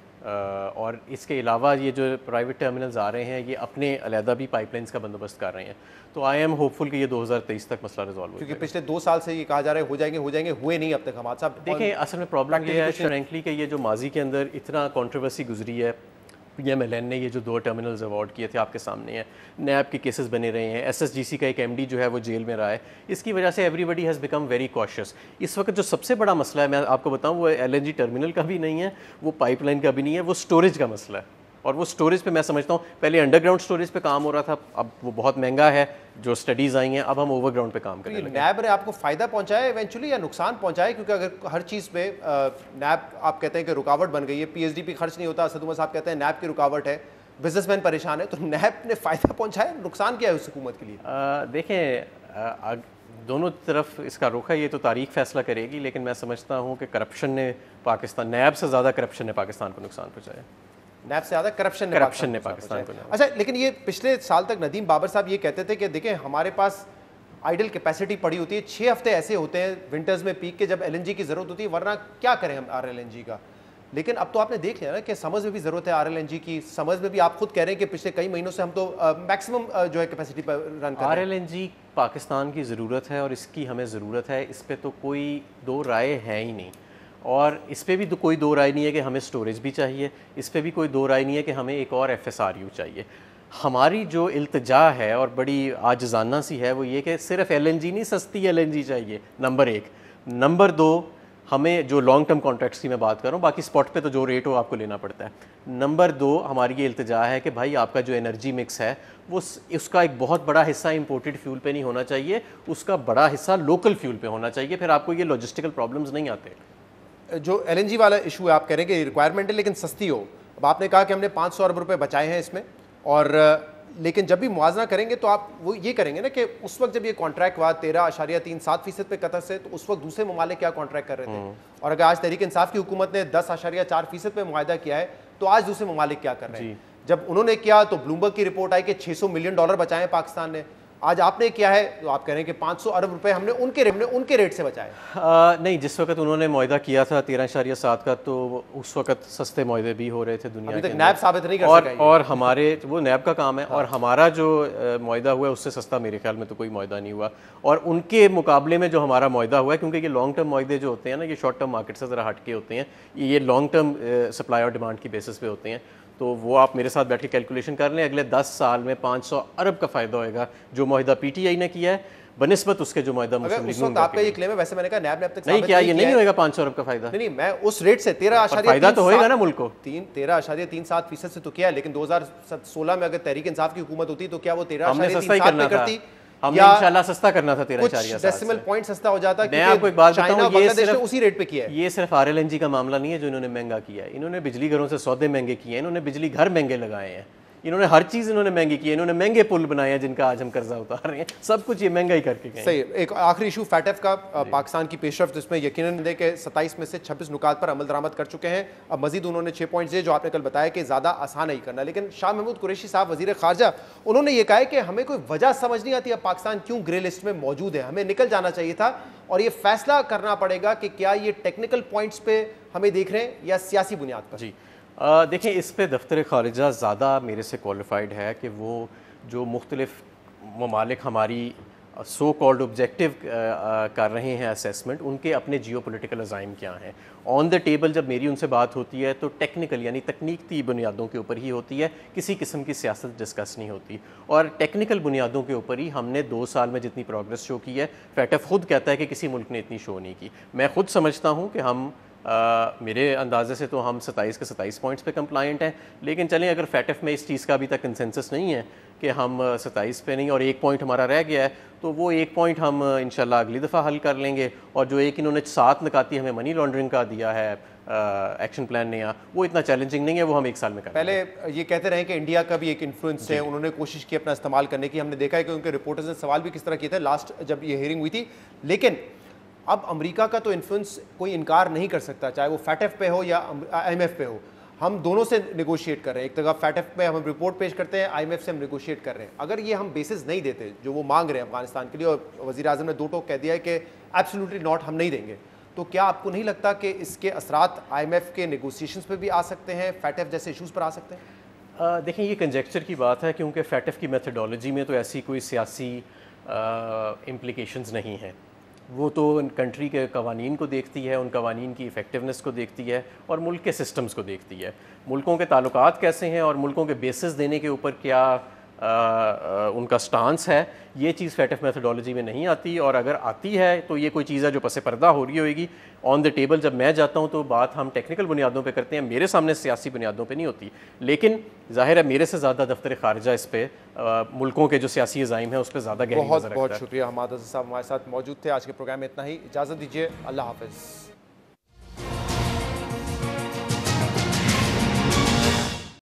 और इसके अलावा ये जो प्राइवेट टर्मिनल्स आ रहे हैं ये अपने अलहदा भी पाइपलाइंस का बंदोबस्त कर रहे हैं। तो आई एम होपफुल कि ये 2023 तक मसला रिजॉल्व हो, क्योंकि पिछले 2 साल से ये कहा जा रहा है हो जाएंगे, हुए नहीं अब तक। हमारे साहब देखें, असल में प्रॉब्लम ये है फ्रैंकली कि ये जो माजी के अंदर इतना कंट्रोवर्सी गुजरी है, PMLN ने ये जो 2 टर्मिनल्स अवार्ड किए थे आपके सामने हैं, नैब के केसेस बने रहे हैं, SSGC का एक MD जो है वो जेल में रहा है, इसकी वजह से everybody has become very cautious. इस वक्त जो सबसे बड़ा मसला है, मैं आपको बताऊं, वो LNG टर्मिनल का भी नहीं है, वो पाइपलाइन का भी नहीं है, वो स्टोरेज का मसला है। और वो स्टोरेज पे मैं समझता हूँ पहले अंडरग्राउंड स्टोरेज पे काम हो रहा था, अब वो बहुत महंगा है, जो स्टडीज़ आई हैं, अब हम ओवरग्राउंड पे काम करें। नैब ने आपको फ़ायदा पहुंचाया इवेंचुअली या नुकसान पहुंचाया? क्योंकि अगर हर चीज़ पे नैब आप कहते हैं कि रुकावट बन गई है, PHDP खर्च नहीं होता, असद उमर साहब कहते हैं नैब की रुकावट है, बिजनेसमैन परेशान है, तो नैब ने फ़ायदा पहुंचाया, नुकसान क्या है उस हुकूमत के लिए? देखें, दोनों तरफ इसका रुख है, ये तो तारीख फैसला करेगी, लेकिन मैं समझता हूँ कि करप्शन ने पाकिस्तान, नैब से ज़्यादा करप्शन ने पाकिस्तान को नुकसान पहुँचाया। नैब से ज़्यादा करप्शन ने पाकिस्तान को। अच्छा, लेकिन ये पिछले साल तक नदीम बाबर साहब ये कहते थे कि देखें हमारे पास आइडल कैपेसिटी पड़ी होती है, 6 हफ्ते ऐसे होते हैं विंटर्स में पीक के जब एलएनजी की ज़रूरत होती है, वरना क्या करें हम आरएलएनजी का। लेकिन अब तो आपने देख लिया ना कि समझ में भी ज़रूरत है आरएलएनजी की। समझ में भी आप खुद कह रहे हैं कि पिछले कई महीनों से हम तो मैक्सिमम जो है कैपेसिटी पर रन कर रहे हैं। आरएलएनजी पाकिस्तान की ज़रूरत है और इसकी हमें ज़रूरत है, इस पर तो कोई दो राय है ही नहीं। और इस पर भी तो कोई दो राय नहीं है कि हमें स्टोरेज भी चाहिए, इस पर भी कोई दो राय नहीं है कि हमें एक और FSRU चाहिए। हमारी जो इल्तिजा है और बड़ी आजिज़ाना सी है वो ये कि सिर्फ LNG नहीं, सस्ती LNG चाहिए, नंबर 1। नंबर 2, हमें जो लॉन्ग टर्म कॉन्ट्रैक्ट्स की मैं बात कर रहा हूँ, बाकी स्पॉट पे तो जो रेट हो आपको लेना पड़ता है। नंबर 2, हमारी ये इल्तिजा है कि भाई आपका जो एनर्जी मिक्स है वो उसका एक बहुत बड़ा हिस्सा इंपोर्टेड फ्यूल पे नहीं होना चाहिए, उसका बड़ा हिस्सा लोकल फ्यूल पे होना चाहिए, फिर आपको ये लॉजिस्टिकल प्रॉब्लम्स नहीं आते। जो LNG वाला इशू है, आप कह रहे हैं कि रिक्वायरमेंट है लेकिन सस्ती हो। अब आपने कहा कि हमने 500 अरब रुपए बचाए हैं इसमें, और लेकिन जब भी मुआवजा करेंगे तो आप वो ये करेंगे ना कि उस वक्त जब ये कॉन्ट्रैक्ट हुआ 13.37% पे कतर से, तो उस वक्त दूसरे ममालिक क्या कॉन्ट्रैक्ट कर रहे थे, और अगर आज तहरीक इंसाफ की हुकूमत ने 10.4% पे मुआहदा किया है तो आज दूसरे ममालिक क्या कर रहे हैं। जब उन्होंने किया तो ब्लूमबर्ग की रिपोर्ट आई कि $600 मिलियन बचाए हैं पाकिस्तान ने। आज आपने क्या है तो आप कह रहे हैं कि 500 अरब रुपए हमने उनके रेट से बचाए। नहीं, जिस वक्त उन्होंने मुआहदा किया था 13.7 का, तो उस वक्त सस्ते मुआहदे भी हो रहे थे दुनिया अभी के तक नैब साबित नहीं कर सका और हमारे वो नैब का काम है। और हमारा जो मुआहदा हुआ है उससे सस्ता मेरे ख्याल में तो कोई मुआहदा नहीं हुआ, और उनके मुकाबले में जो हमारा मुआहदा हुआ है, क्योंकि ये लॉन्ग टर्म मुआहदे जो होते हैं ना, ये शॉर्ट टर्म मार्केट से ज़रा हट के होते हैं, ये लॉन्ग टर्म सप्लाई और डिमांड की बेसिस पे होते हैं। तो वो आप मेरे साथ बैठ के कैलकुलेशन कर लें, अगले 10 साल में 500 अरब का फ़ायदा होएगा जो मुआहदा PTI ने किया है बनिस्बत उसके जो मुआहदा मुस्लिम लीग ने। आपका ये क्लेम है, वैसे मैंने कहा नैब ने अब तक नहीं किया, ये नहीं होएगा 500 अरब का फ़ायदा। नहीं, मैं उस रेट से 13.3 फ़ायदा तो होएगा ना मुल्क को। 13.37% से तो किया है, लेकिन 2016 में अगर तहरीक इंसाफ की हुकूमत होती तो क्या वो 13.37 करती? हमने इंशाल्लाह सस्ता करना था 13.4 डेसिमल पॉइंट सस्ता हो जाता। मैं आपको एक बात बताऊं, ये सिर्फ उसी रेट पे किया है। ये सिर्फ RLNG का मामला नहीं है जो इन्होंने महंगा किया है, इन्होंने बिजली घरों से सौदे महंगे किए हैं, इन्होंने बिजली घर महंगे लगाए हैं, इन्होंने हर चीज़ इन्होंने महंगी की है, इन्होंने महंगे पुल बनाए हैं जिनका आज हम कर्जा उतार रहे हैं, सब कुछ ये महंगाई करके गए। सही। एक आखिरी इशू फैटफ का, पाकिस्तान की पेशरफ्त, जिसमें यकीनन दे के 27 में से 26 नुकात पर अमल दरामद कर चुके हैं। अब मजीद उन्होंने 6 पॉइंट्स दिए जो आपने कल बताया कि ज़्यादा आसान नहीं करना। लेकिन शाह महमूद कुरैशी साहब वज़ीर ख़ारजा, उन्होंने ये कहा है कि हमें कोई वजह समझ नहीं आती अब पाकिस्तान क्यों ग्रे लिस्ट में मौजूद है, हमें निकल जाना चाहिए था, और ये फैसला करना पड़ेगा कि क्या ये टेक्निकल पॉइंट्स पे हमें देख रहे हैं या सियासी बुनियाद पर। जी देखें, इस पे दफ्तर ख़ारिजा ज़्यादा मेरे से क्वालिफाइड है कि वो जो मुख्तलिफ ममालिक हमारी सो कॉल्ड ऑब्जेक्टिव कर रहे हैं असेसमेंट, उनके अपने जियो पोलिटिकल अज़ाइम क्या हैं। ऑन द टेबल जब मेरी उनसे बात होती है तो टेक्निकल यानी तकनीकी बुनियादों के ऊपर ही होती है, किसी किस्म की सियासत डिस्कस नहीं होती। और टेक्निकल बुनियादों के ऊपर ही हमने 2 साल में जितनी प्रोग्रेस शो की है, फैटफ खुद कहता है कि किसी मुल्क ने इतनी शो नहीं की। मैं खुद समझता हूँ कि हम मेरे अंदाजे से तो हम 27 के 27 पॉइंट्स पे कंप्लाइंट हैं, लेकिन चलें अगर फैटफ में इस चीज़ का अभी तक कंसेंसस नहीं है कि हम 27 पे नहीं और 1 पॉइंट हमारा रह गया है, तो वो 1 पॉइंट हम इंशाल्लाह अगली दफ़ा हल कर लेंगे। और जो एक इन्होंने 7 निकाती हमें मनी लॉन्ड्रिंग का दिया है एक्शन प्लान नया, वो इतना चैलेंजिंग नहीं है, वो हम 1 साल में करें। पहले ये कहते रहे कि इंडिया का भी एक इन्फ्लुएंस है, उन्होंने कोशिश की अपना इस्तेमाल करने की। हमने देखा है कि उनके रिपोर्टर्स ने सवाल भी किस तरह किए थे लास्ट जब ये हियरिंग हुई थी। लेकिन अब अमेरिका का तो इन्फ्लुएंस कोई इनकार नहीं कर सकता, चाहे वो फैटफ पे हो या IMF पे हो। हम दोनों से नेगोशिएट कर रहे हैं, एक तरह फैटफ पे हम रिपोर्ट पेश करते हैं, IMF से हम नेगोशिएट कर रहे हैं। अगर ये हम बेसिस नहीं देते जो वो मांग रहे हैं अफगानिस्तान के लिए, और वज़ीर आज़म ने 2 टोक कह दिया है कि एब्सोल्युटली नॉट, हम नहीं देंगे, तो क्या आपको नहीं लगता कि इसके असरात IMF के नेगोशिएशंस पे भी आ सकते हैं, फैटफ जैसे इशूज़ पर आ सकते हैं? देखें, ये कंजेक्चर की बात है, क्योंकि फैटफ की मेथडोलॉजी में तो ऐसी कोई सियासी इम्प्लिकेशंस नहीं है। वो तो कंट्री के कवानीन को देखती है, उन कवानीन की इफ़ेक्टिवनेस को देखती है और मुल्क के सिस्टम्स को देखती है, मुल्कों के ताल्लुकात कैसे हैं और मुल्कों के बेसिस देने के ऊपर क्या उनका स्टांस है। ये चीज़ फैटफ मेथडोलॉजी में नहीं आती, और अगर आती है तो ये कोई चीज़ है जो पसे पर्दा हो रही होगी। ऑन द टेबल जब मैं जाता हूँ तो बात हम टेक्निकल बुनियादों पे करते हैं, मेरे सामने सियासी बुनियादों पे नहीं होती। लेकिन जाहिर है मेरे से ज़्यादा दफ्तर ख़ारिजा इस पे मुल्कों के जो सियासी अज़ाइम है उस पर ज़्यादा गहरी नज़र रखता है। बहुत शुक्रिया हमाद साहब हमारे साथ मौजूद थे। आज के प्रोग्राम में इतना ही, इजाज़त दीजिए, अल्लाह हाफ़िज़।